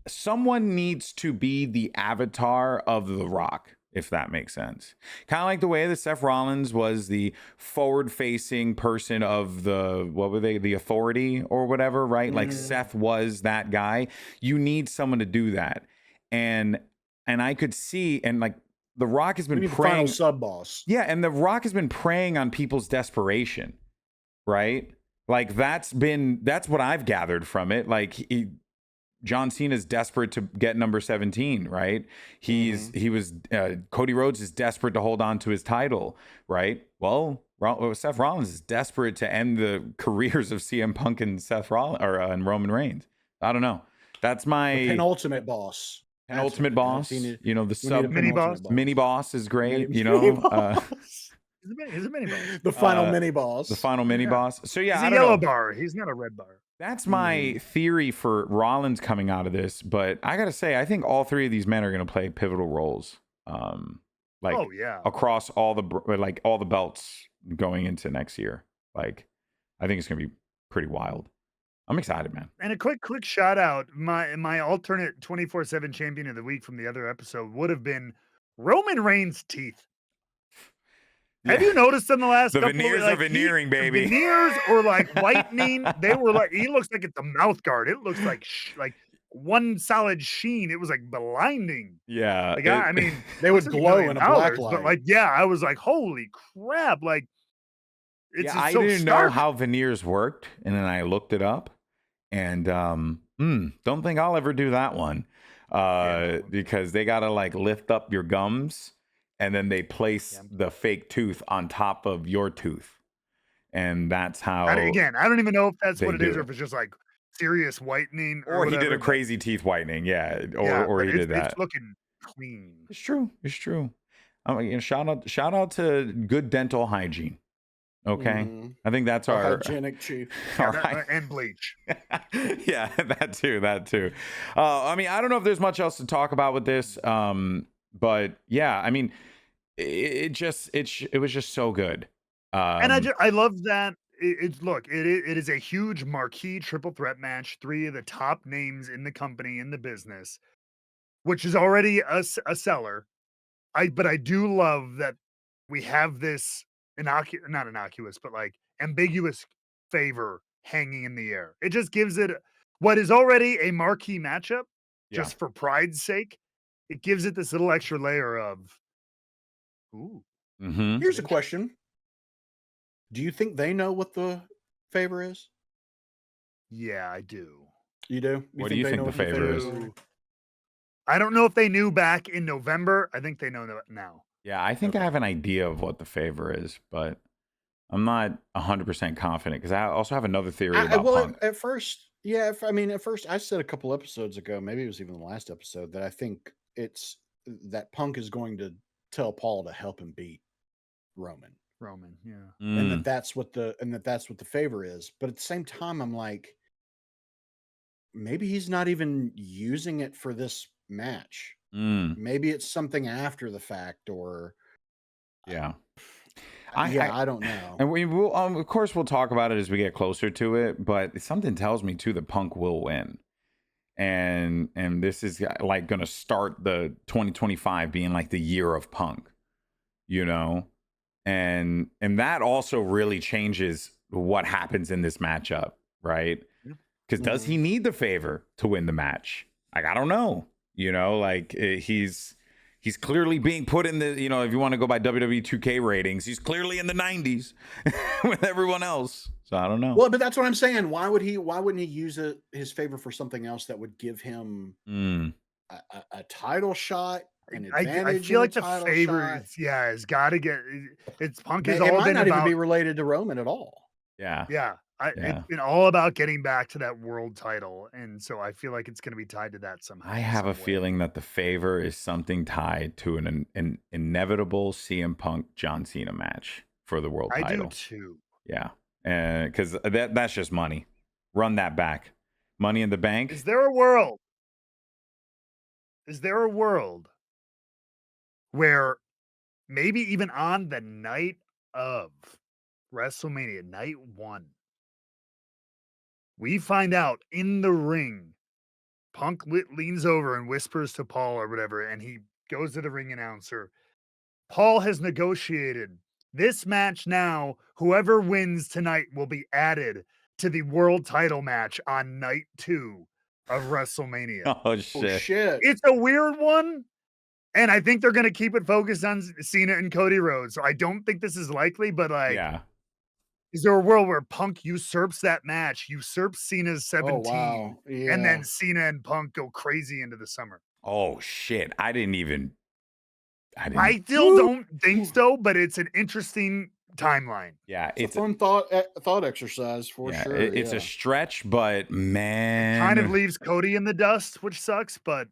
Someone needs to be the avatar of The Rock, if that makes sense. Kind of like the way that Seth Rollins was the forward-facing person of the authority or whatever, right? Like Seth was that guy. You need someone to do that. And I could see, and like The Rock has been preying, the final sub-boss. Yeah, and The Rock has been preying on people's desperation, right? Like that's what I've gathered from it. Like John Cena's desperate to get number 17, right? Cody Rhodes is desperate to hold on to his title, right? Well, Seth Rollins is desperate to end the careers of CM Punk and and Roman Reigns. I don't know. That's my penultimate boss. Penultimate boss. You know, the sub mini boss. Mini boss is great. He's a mini boss. The final mini boss. The final mini boss. So yeah, he's a yellow bar. He's not a red bar. That's my theory for Rollins coming out of this, but I gotta say, I think all three of these men are gonna play pivotal roles, across all the belts going into next year. Like, I think it's gonna be pretty wild. I'm excited, man. And a quick shout out, my alternate 24/7 champion of the week from the other episode would have been Roman Reigns' teeth. Have you noticed in the last couple veneers of, are veneering, baby. The veneers or like whitening, they were like, he looks like it's a mouth guard. It looks like one solid sheen. It was like blinding. Yeah. Like, I mean, They would this is glow $1 in a million, black light. but like, yeah, I was like, holy crap! Like, it's I so didn't know stark. how veneers worked, and then I looked it up, and don't think I'll ever do that one, because they gotta like lift up your gums, and then they place the fake tooth on top of your tooth, and that's how. Again, I don't even know if that's what it do is, or it. if it's just like serious whitening, Or he whatever, did a but crazy teeth whitening, yeah, yeah, or but he did that. It's looking clean. It's true. It's true. I mean, shout out to good dental hygiene. Okay, I think that's our hygienic chief. And bleach. Yeah, that too. I mean, I don't know if there's much else to talk about with this, but yeah, I mean, it was just so good. And I love that. It is a huge marquee triple threat match. 3 of the top names in the company, in the business, which is already a seller. But I do love that we have this not innocuous, but like ambiguous favor hanging in the air. It just gives it what is already a marquee matchup, just for pride's sake. It gives it this little extra layer of, ooh. Here's a question. Do you think they know what the favor is? Yeah, I do. You do? What do you think the favor is? I don't know if they knew back in November. I think they know now. Yeah, I think I have an idea of what the favor is, but I'm not 100% confident because I also have another theory about Punk. At first, at first I said a couple episodes ago, maybe it was even the last episode, that I think it's that Punk is going to tell Paul to help him beat Roman, yeah. And that's what the favor is. But at the same time, I'm like, maybe he's not even using it for this match. Maybe it's something after the fact, or I don't know. And we will, of course, we'll talk about it as we get closer to it. But something tells me too that Punk will win, and this is like going to start the 2025 being like the year of Punk, you know, and that also really changes what happens in this matchup, right? Because does he need the favor to win the match? Like, I don't know. You know, like he's clearly being put in the, you know, if you want to go by WWE 2K ratings, he's clearly in the 90s with everyone else. So I don't know. Well, but that's what I'm saying. Why wouldn't he use his favor for something else that would give him a title shot? I feel like the favor, has got to get. It's Punk has all might been not about, even be related to Roman at all. It's been all about getting back to that world title, and so I feel like it's going to be tied to that somehow. I have a feeling that the favor is something tied to an inevitable CM Punk John Cena match for the world title. I do too. Yeah, because that's just money. Run that back. Money in the Bank. Is there a world? Is there a world where maybe even on the night of WrestleMania, night 1, we find out in the ring, Punk leans over and whispers to Paul or whatever, and he goes to the ring announcer. Paul has negotiated this match now. Whoever wins tonight will be added to the world title match on night 2 of WrestleMania. Oh, shit. It's a weird one. And I think they're going to keep it focused on Cena and Cody Rhodes. So I don't think this is likely, but like, is there a world where Punk usurps that match, usurps Cena's 17, and then Cena and Punk go crazy into the summer? Oh, shit. I still don't think so, but it's an interesting timeline. Yeah. It's a fun thought exercise for sure. It's a stretch, but man. It kind of leaves Cody in the dust, which sucks, but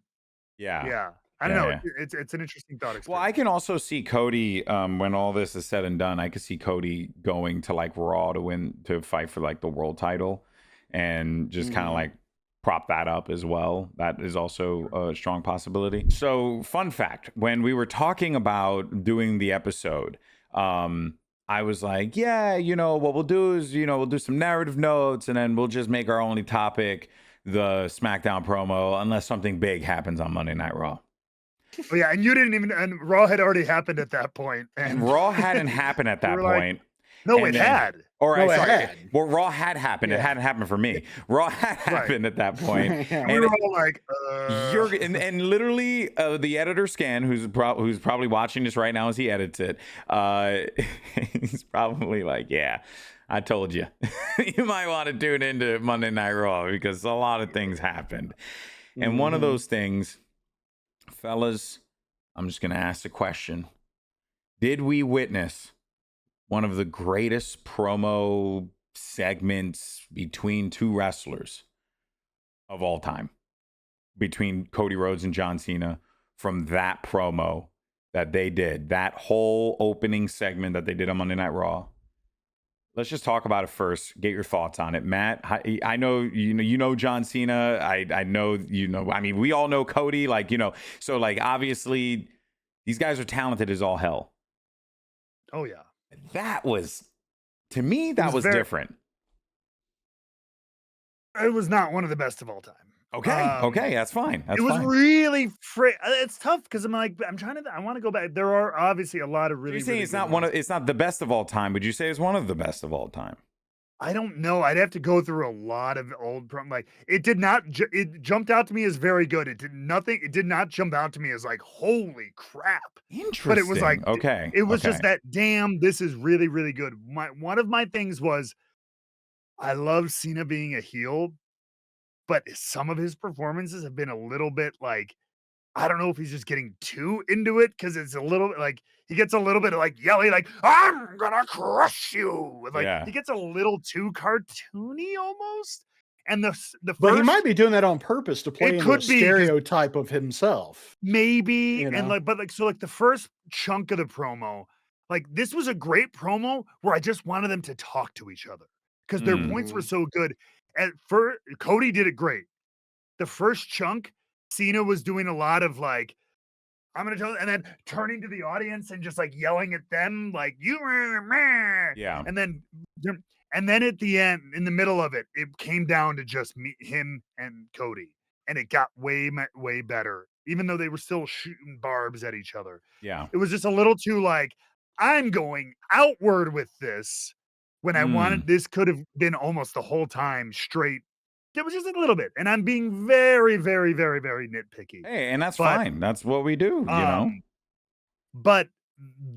yeah. I don't know. It's an interesting thought experience. Well, I can also see Cody, when all this is said and done, I could see Cody going to like Raw to fight for like the world title and just kind of like prop that up as well. That is also a strong possibility. So fun fact, when we were talking about doing the episode, I was like, what we'll do is, we'll do some narrative notes and then we'll just make our only topic the SmackDown promo unless something big happens on Monday Night Raw. Oh, yeah, and you didn't even, and Raw had already happened at that point. And Raw hadn't happened at that point. Like, no, it had. Or No, sorry, it had. well, Raw had happened. It Yeah. hadn't happened for me. Raw had happened at that point. Yeah. We And were all like, and literally the editor Scan, who's probably watching this right now as he edits it, he's probably like, yeah, I told you. You might want to tune into Monday Night Raw because a lot of things happened. And one of those things, fellas, I'm just going to ask the question. Did we witness one of the greatest promo segments between two wrestlers of all time? Between Cody Rhodes and John Cena, from that promo that they did, that whole opening segment that they did on Monday Night Raw. Let's just talk about it first. Get your thoughts on it, Matt. I know you know John Cena. I know you know. I mean, we all know Cody. Like, you know, so like obviously these guys are talented as all hell. oh yeah, That was, to me, that was different. it was not one of the best of all time. Okay, that's fine. That's it was fine. really it's tough because I'm like, I want to go back. There are obviously a lot of really. You're saying really it's good not ones. it's not the best of all time. Would you say it's one of the best of all time? I don't know. I'd have to go through a lot of old like it did not. It jumped out to me as very good. It did nothing. It did not jump out to me as like holy crap. Interesting. But it was like okay. It was just that damn. This is really really good. One of my things was I love Cena being a heel, but some of his performances have been a little bit like, I don't know if he's just getting too into it because it's a little bit like he gets a little bit of like yelling, like, I'm gonna crush you. Like Yeah. he gets a little too cartoony almost. And the But he first, might be doing that on purpose to play into a stereotype of himself. maybe. You And know? like the first chunk of the promo, like this was a great promo where I just wanted them to talk to each other because their points were so good. At first, Cody did it great. The first chunk, Cena was doing a lot of like, I'm gonna tell, and then turning to the audience and just like yelling at them, like you, Yeah. and then at the end, in the middle of it, it came down to just him and Cody, and it got way better, even though they were still shooting barbs at each other. Yeah. It was just a little too like, I'm going outward with this when I wanted this could have been almost the whole time straight. It was just a little bit, and I'm being very, very, very, very nitpicky. Hey, and that's fine. That's what we do, you know. But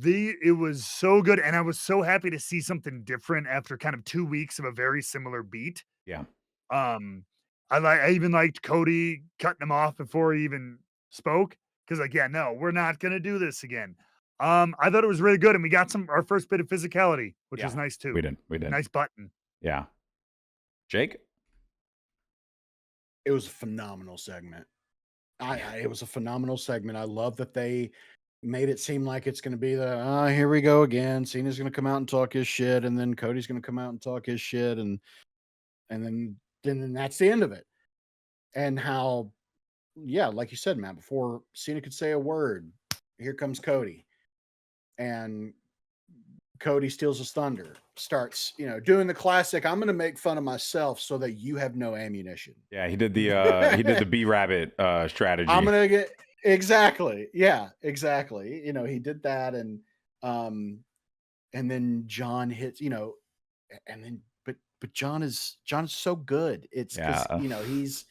it was so good, and I was so happy to see something different after kind of 2 weeks of a very similar beat. Yeah. I even liked Cody cutting him off before he even spoke because like, yeah, no, we're not gonna do this again. I thought it was really good, and we got our first bit of physicality, which was nice too. We did. Nice button. Yeah. Jake? It was a phenomenal segment. It was a phenomenal segment. I love that they made it seem like it's going to be here we go again. Cena's going to come out and talk his shit, and then Cody's going to come out and talk his shit, and then that's the end of it. And how, yeah, like you said, Matt, before Cena could say a word, here comes Cody, and Cody steals his thunder, starts, doing the classic, I'm going to make fun of myself so that you have no ammunition. Yeah, he did the B rabbit strategy. I'm going to get exactly. Yeah, exactly. He did that. And then John hits, and then, but John is so good. It's because,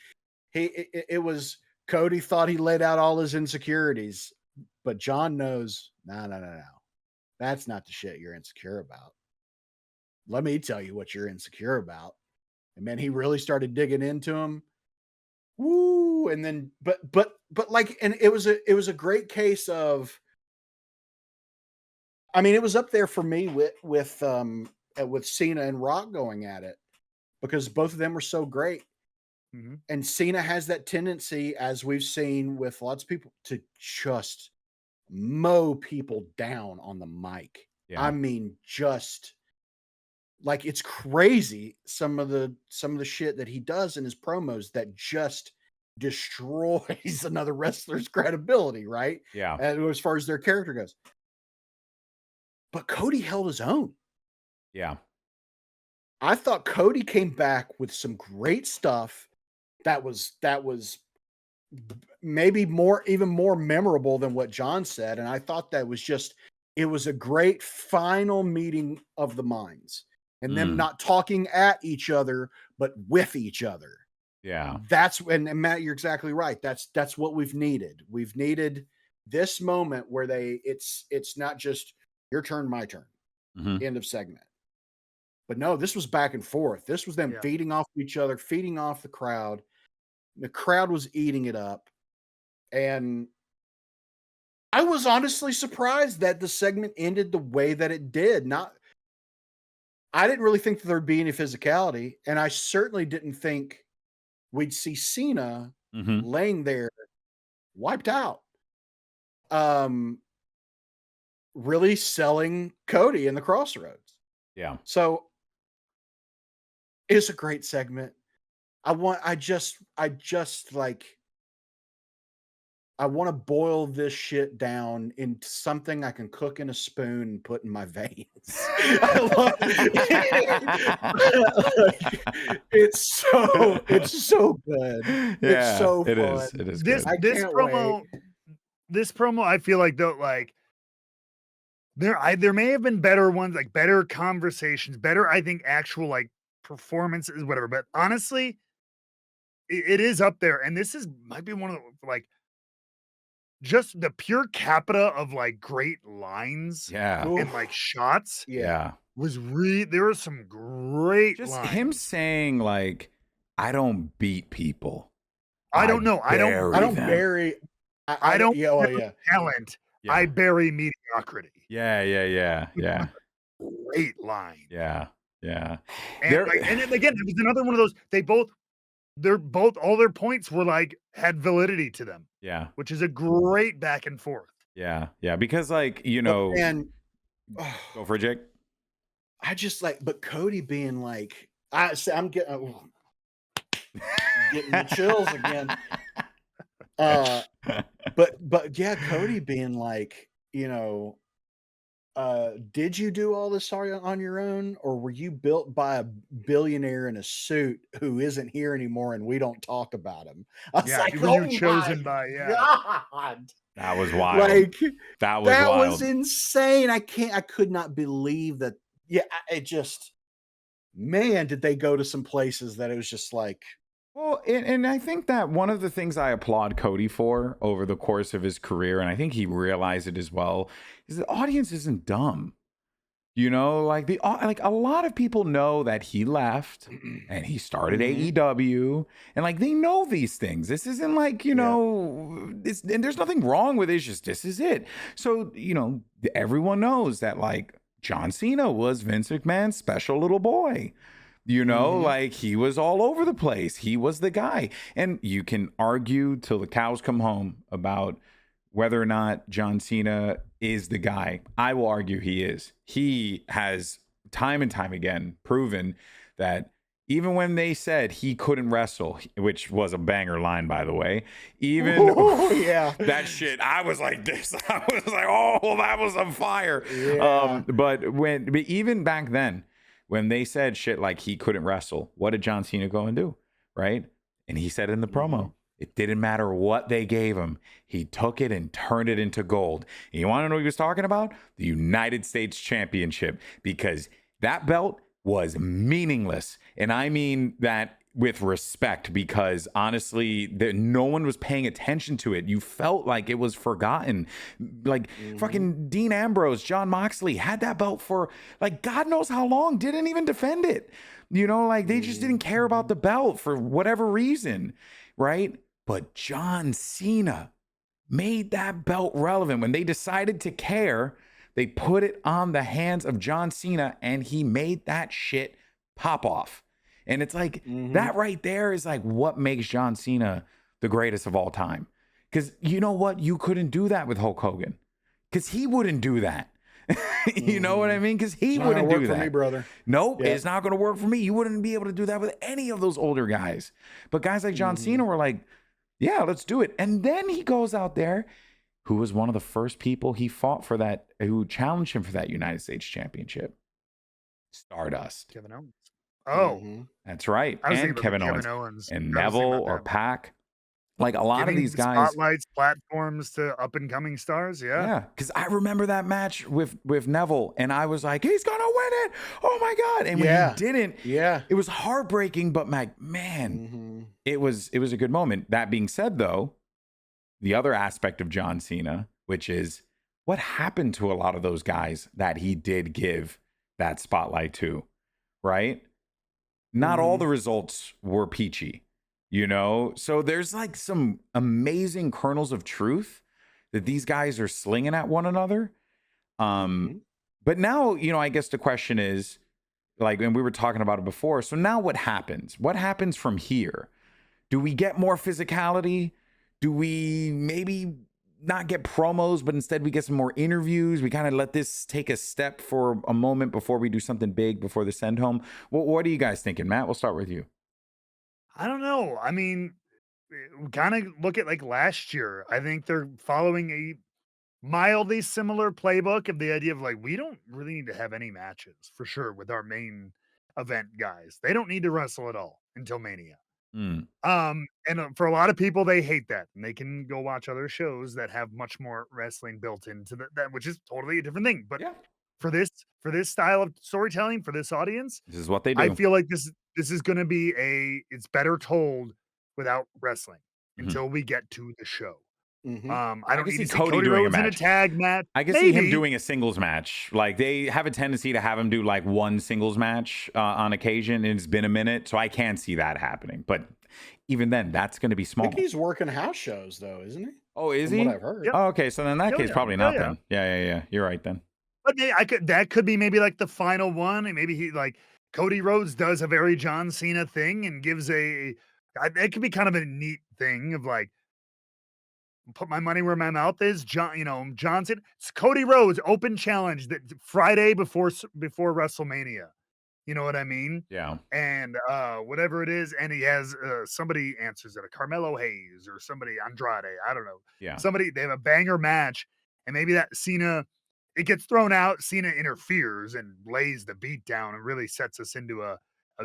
it was Cody thought he laid out all his insecurities, but John knows, no. That's not the shit you're insecure about. Let me tell you what you're insecure about. And man, he really started digging into him. Woo! And then, but like, and it was a great case of. I mean, it was up there for me with Cena and Rock going at it because both of them were so great. Mm-hmm. And Cena has that tendency, as we've seen with lots of people, to just mow people down on the mic. Yeah. I mean, just like it's crazy some of the shit that he does in his promos that just destroys another wrestler's credibility, right? Yeah. As far as their character goes. But Cody held his own. Yeah. I thought Cody came back with some great stuff that was maybe even more memorable than what John said. And I thought that was it was a great final meeting of the minds. and them not talking at each other, but with each other. Yeah. That's and Matt, you're exactly right. That's what we've needed. We've needed this moment where it's not just your turn, my turn, end of segment. But no, this was back and forth. This was them feeding off each other, feeding off the crowd. The crowd was eating it up. And I was honestly surprised that the segment ended the way that it did. I didn't really think that there'd be any physicality, and I certainly didn't think we'd see Cena laying there wiped out. Really selling Cody in the Crossroads. Yeah. So it's a great segment. I want to boil this shit down into something I can cook in a spoon and put in my veins. I love it. It's so good. Yeah, it's so fun. It is this good. this promo, I feel like though, like there may have been better ones, like better conversations, better, I think, actual like performances, whatever. But honestly, it is up there, and this might be one of the like just the pure capita of like great lines, and like shots, was there were some great just lines. Him saying like, "I don't beat people. I don't know. I don't bury talent. I bury mediocrity." Yeah. Great line. Yeah. And again, it was another one of those. All their points were like had validity to them. Yeah, which is a great back and forth. Yeah, because like and go for it, Jake. I just but Cody being like, I'm getting the chills again. But yeah, Cody being like, did you do all this on your own, or were you built by a billionaire in a suit who isn't here anymore and we don't talk about him? I was like, were you chosen by God. That was wild. That was insane. I could not believe that. Yeah, it just, man, did they go to some places that it was just like. Well, and I think that one of the things I applaud Cody for over the course of his career, and I think he realized it as well, is the audience isn't dumb. Like a lot of people know that he left and he started AEW, and like they know these things. This isn't like and there's nothing wrong with it. It's just this is it. So everyone knows that like John Cena was Vince McMahon's special little boy. Like he was all over the place. He was the guy. And you can argue till the cows come home about whether or not John Cena is the guy. I will argue he is. He has time and time again proven that even when they said he couldn't wrestle, which was a banger line, by the way, that shit, I was like this. I was like, oh, that was on fire. Yeah. But even back then, when they said shit like he couldn't wrestle, what did John Cena go and do? Right? And he said in the promo, it didn't matter what they gave him. He took it and turned it into gold. And you want to know what he was talking about? The United States Championship. Because that belt was meaningless. And I mean that with respect, because honestly, no one was paying attention to it. You felt like it was forgotten. Like fucking Dean Ambrose, John Moxley had that belt for like God knows how long, didn't even defend it. Like they just didn't care about the belt for whatever reason, right? But John Cena made that belt relevant. When they decided to care, they put it on the hands of John Cena, and he made that shit pop off. And it's like that right there is like what makes John Cena the greatest of all time. Because you know what? You couldn't do that with Hulk Hogan. Because he wouldn't do that. You know what I mean? Because he wouldn't do that. For me, brother. Nope, it's not going to work for me. You wouldn't be able to do that with any of those older guys. But guys like John Cena were like, yeah, let's do it. And then he goes out there, who was one of the first people he fought for that, who challenged him for that United States Championship. Stardust. Kevin Owens. Oh. That's right. And Kevin Owens. And Neville or Pac. Like a lot of Giving these guys, spotlights, platforms to up and coming stars. Yeah. yeah, because I remember that match with Neville, and I was like, he's gonna win it. Oh my god! And when he Yeah. didn't, Yeah. it was heartbreaking. But man, it was a good moment. That being said, though, the other aspect of John Cena, which is what happened to a lot of those guys that he did give that spotlight to, right? Not all the results were peachy, you know? So there's like some amazing kernels of truth that these guys are slinging at one another. But now, you know, I guess the question is, like, and we were talking about it before. So now what happens? What happens from here? Do we get more physicality? Do we maybe not get promos, but instead we get some more interviews? We kind of let this take a step for a moment before we do something big before the send home. What are you guys thinking, Matt? We'll start with you. I don't know. I mean, kind of look at like last year. I think they're following a mildly similar playbook of the idea of like, we don't really need to have any matches for sure with our main event guys. They don't need to wrestle at all until Mania. Mm. And for a lot of people, they hate that, and they can go watch other shows that have much more wrestling built into that, which is totally a different thing. But Yeah, for this style of storytelling for this audience, this is what they do. I feel like this is going to be it's better told without wrestling until we get to the show. I don't can need see to see Cody Cody doing a Rhodes in a match. tag match. I can see him doing a singles match. Like they have a tendency to have him do like one singles match on occasion, and it's been a minute, so I can see that happening. But even then, that's going to be I small. think he's working house shows though, isn't he? Oh, is From he? what I've heard. Oh, okay. So then in that case, probably not then. Yeah. You're right then. But that could be maybe like the final one, and maybe he like Cody Rhodes does a very John Cena thing and gives it could be kind of a neat thing of like, put my money where my mouth is. Johnson, it's Cody Rhodes open challenge that Friday before WrestleMania. You know what I mean? Yeah. And whatever it is, and he has somebody answers it, a Carmelo Hayes or somebody Andrade. I don't know. Yeah. Somebody, they have a banger match, and maybe that Cena, it gets thrown out. Cena interferes and lays the beat down and really sets us into a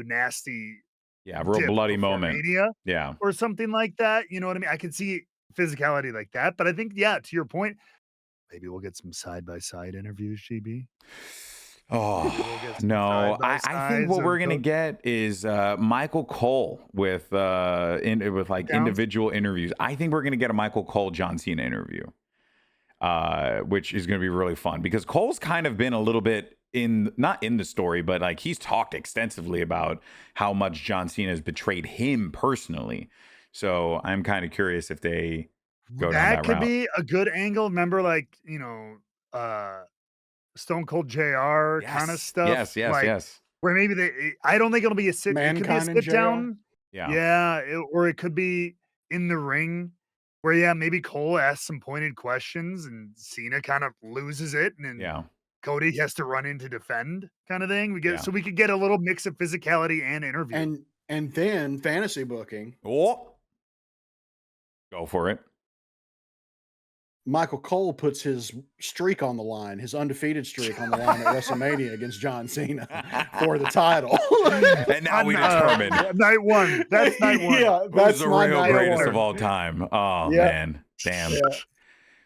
nasty, real bloody moment. Mania, Yeah. or something like that. You know what I mean? I can see physicality like that, but I think, to your point, maybe we'll get some side by side interviews, GB. Oh no! I think what we're gonna get is Michael Cole with individual interviews. I think we're gonna get a Michael Cole John Cena interview, which is gonna be really fun because Cole's kind of been a little bit not in the story, but like he's talked extensively about how much John Cena has betrayed him personally. So I'm kind of curious if they go down that route. That could be a good angle. Remember, like Stone Cold JR kind of stuff. Yes. Where maybe I don't think it'll be a sit. Mankind it could be a sit down. Yeah. Or it could be in the ring where maybe Cole asks some pointed questions and Cena kind of loses it, and then Cody has to run in to defend, kind of thing. So we could get a little mix of physicality and interview. And then fantasy booking. Oh, go for it. Michael Cole puts his streak on the line, his undefeated streak on the line at WrestleMania against John Cena for the title. And now we determine night one. That's night one. Yeah, that's who's the real greatest of all time. Oh man, damn. Yeah.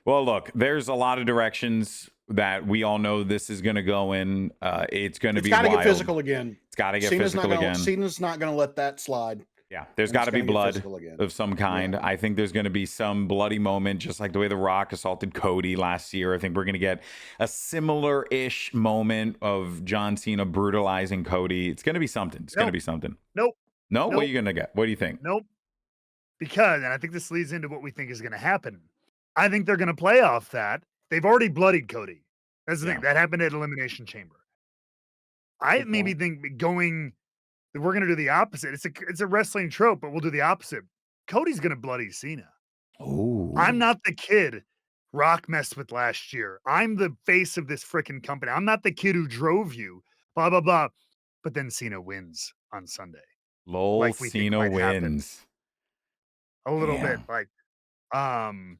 Well, look, there's a lot of directions that we all know this is going to go in. It's going to be wild. It's got to get physical again. It's got to get physical again. Cena's not going to let that slide. Yeah, there's got to be blood of some kind. I think there's going to be some bloody moment, just like the way The Rock assaulted Cody last year. I think we're going to get a similar-ish moment of John Cena brutalizing Cody. It's going to be something. It's going to be something. Nope. No? What are you going to get? What do you think? Nope. Because, and I think this leads into what we think is going to happen. I think they're going to play off that. They've already bloodied Cody. That's the thing. That happened at Elimination Chamber. I maybe think we're going to do the opposite. It's a wrestling trope, but we'll do the opposite. Cody's going to bloody Cena. Oh, I'm not the kid Rock messed with last year. I'm the face of this freaking company. I'm not the kid who drove you, blah, blah, blah. But then Cena wins on Sunday. Lol, Cena wins. A little bit. Like, can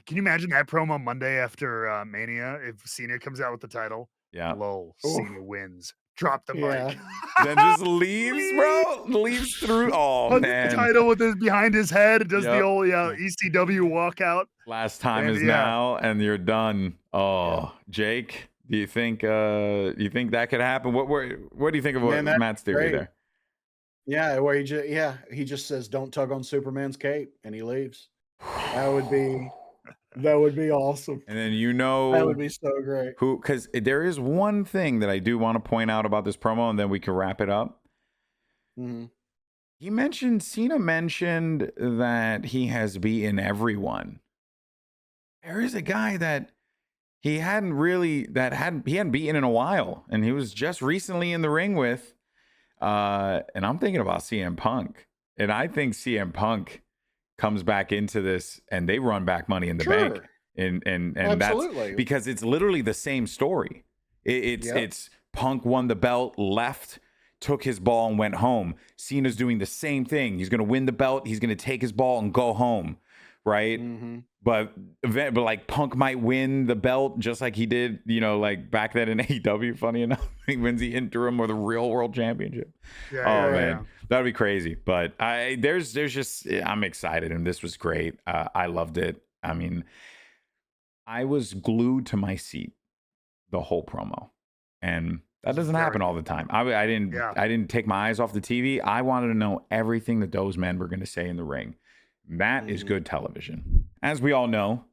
you imagine that promo Monday after Mania if Cena comes out with the title? Yeah. Lol, Cena wins. drop the mic. Then just leaves, bro. Leaves through. Oh, Puts man. the title with his behind his head. Does the old ECW walkout. Last time is now, and you're done. Oh, Jake, do you think that could happen? What do you think of what Matt's theory there? Yeah, where he just says, "Don't tug on Superman's cape," and he leaves. That would be awesome. And then that would be so great. Because there is one thing that I do want to point out about this promo, and then we can wrap it up. Mm-hmm. Cena mentioned that he has beaten everyone. There is a guy that he hadn't beaten in a while, and he was just recently in the ring with. And I'm thinking about CM Punk, and I think CM Punk comes back into this, and they run back Money in the Bank, and absolutely. That's because it's literally the same story. It's Punk won the belt, left, took his ball, and went home. Cena's doing the same thing. He's going to win the belt. He's going to take his ball and go home, right? Mm-hmm. But like Punk might win the belt just like he did, like back then in AEW. Funny enough, he wins the interim or the real world championship. Man, that'd be crazy. But I'm excited, and this was great. I loved it. I mean, I was glued to my seat the whole promo, and that doesn't happen all the time. I didn't take my eyes off the TV. I wanted to know everything that those men were going to say in the ring. That is good television. As we all know,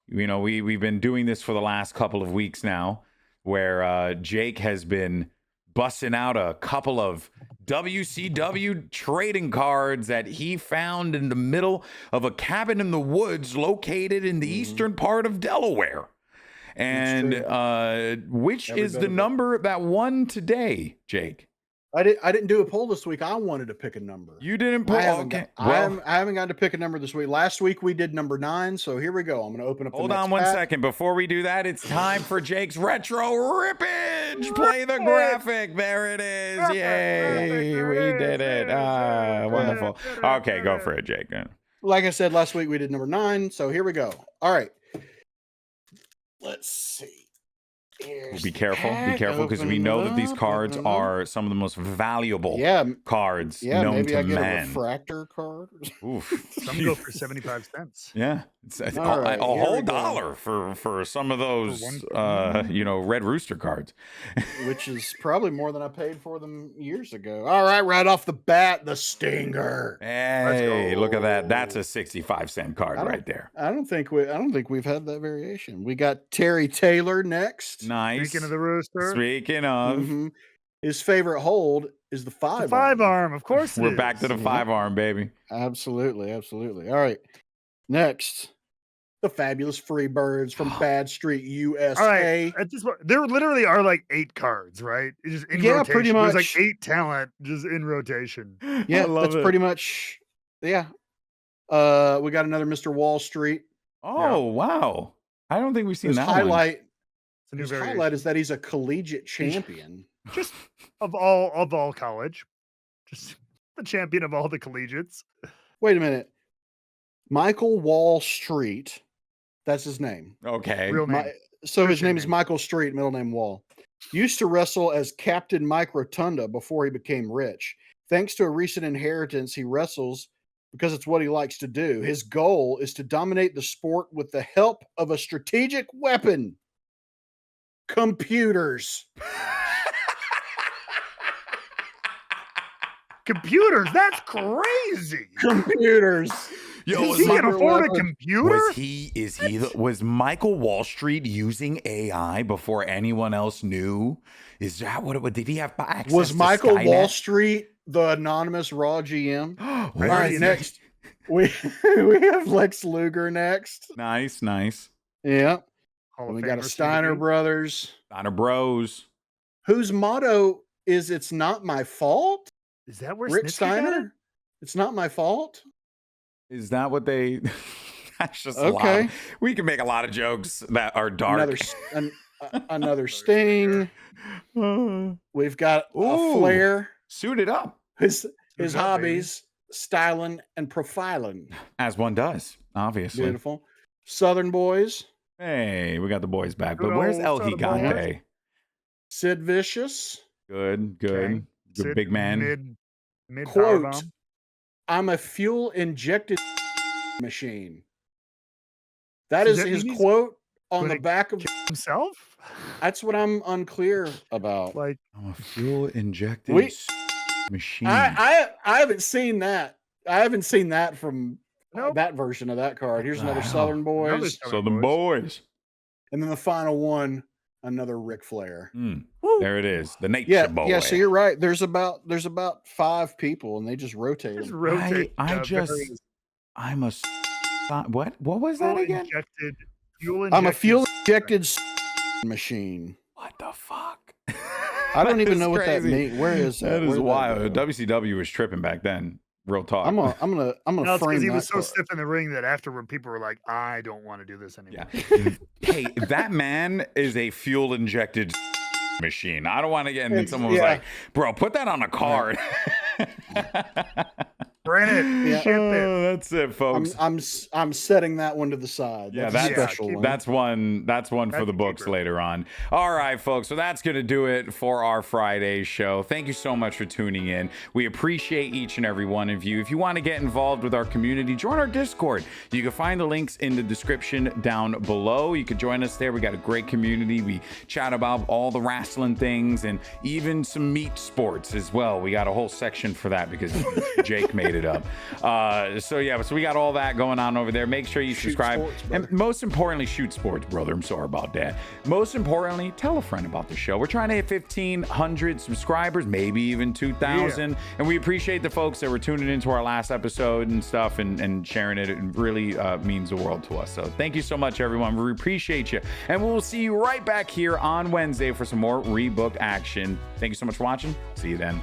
we've been doing this for the last couple of weeks now, where Jake has been busting out a couple of WCW trading cards that he found in the middle of a cabin in the woods located in the eastern part of Delaware. And which is the number that won today, Jake? I didn't do a poll this week. I wanted to pick a number. You didn't poll? I haven't got to pick a number this week. Last week we did number 9, so here we go. I'm going to open up the next Hold on one pack. second. Before we do that, it's time for Jake's Retro Rippage. Play the graphic. There it is. Yay. We did it. Wonderful. Okay, go for it, Jake. Like I said, last week we did number 9, so here we go. All right. Let's see. Be careful, because we know that these cards are some of the most valuable cards known maybe to I get men. a refractor card. Oof. Some go for 75 cents. Yeah, it's a right, whole dollar for some of those, Red Rooster cards. Which is probably more than I paid for them years ago. All right off the bat, the Stinger. Hey, look at that. That's a 65-cent card right there. I don't think we've had that variation. We got Terry Taylor next. Nice. Speaking of the Rooster. Speaking of. His favorite hold is the 5 arm. Of course we're back to the 5 arm, baby. Absolutely. All right. Next, the Fabulous Freebirds from Bad Street, USA. All right. There literally are like 8 cards, right? It's just in rotation. Pretty much. There's like 8 talent just in rotation. Yeah, that's pretty much. Yeah. We got another Mr. Wall Street. Oh, wow. I don't think we've seen that highlight. One. His highlight is that he's a collegiate champion. Just of all college. Just the champion of all the collegiates. Wait a minute. Michael Wall Street. That's his name. Okay. Real name. His name is Michael Street, middle name Wall. Used to wrestle as Captain Mike Rotunda before he became rich. Thanks to a recent inheritance, he wrestles because it's what he likes to do. His goal is to dominate the sport with the help of a strategic weapon. Computers. Computers? That's crazy. Computers. Yo, he can afford a computer? Was Michael Wall Street using AI before anyone else knew? Is that what did he have access Was to Michael Skynet? Wall Street the anonymous Raw GM? All right, next. We have Lex Luger next. Nice. Yeah. We got a Steiner Brothers. Steiner Bros. Whose motto is "It's not my fault"? Is that where Rick Snitsky Steiner? It's not my fault. Is that what they? That's just okay. We can make a lot of jokes that are dark. Another Sting. We've got a Flair. Suited up. His hobbies, styling and profiling. As one does, obviously. Beautiful. Southern Boys. Hey, we got the boys back. But where's El Gigante? Sid Vicious. Good. Okay. Good big man. Mid Quote, powerbomb. I'm a fuel injected machine. That Does is that his mean he's quote on the gonna back of. himself? That's what I'm unclear about. Like, I'm a fuel injected We- machine. I haven't seen that. I haven't seen that from Nope. that version of that card. Here's What the another hell? Southern Boys. Another Southern boys. And then the final one, another Ric Flair. There it is. The nature Yeah, boy. yeah. So you're right. There's about 5 people, and they just rotate just them. rotate. I'm a. What was that again? I'm a fuel injected machine. What the fuck? I don't even is know what that crazy. means. Where is that? That is Where'd wild. go? WCW was tripping back then. Real talk. I'm gonna No, it's frame because he that was so card. stiff in the ring that afterward people were like, I don't want to do this anymore. Yeah. Hey, that man is a fuel injected machine. I don't want to get into someone was like, bro, put that on a card. Print it. Yeah. Ship it. That's it, folks. I'm setting that one to the side. Yeah, that's a that's special one. That's one for the books keeper. later on. All right, folks. So that's going to do it for our Friday show. Thank you so much for tuning in. We appreciate each and every one of you. If you want to get involved with our community, join our Discord. You can find the links in the description down below. You can join us there. We got a great community. We chat about all the wrestling things and even some meat sports as well. We got a whole section for that because Jake made it up. So we got all that going on over there. Make sure you subscribe. Sports, and most importantly, shoot sports, brother. I'm sorry about that. Most importantly, tell a friend about the show. We're trying to hit 1,500 subscribers, maybe even 2,000. Yeah. And we appreciate the folks that were tuning into our last episode and stuff and sharing it. It really means the world to us. So thank you so much, everyone. We appreciate you. And we'll see you right back here on Wednesday for some more Rebooked action. Thank you so much for watching. See you then.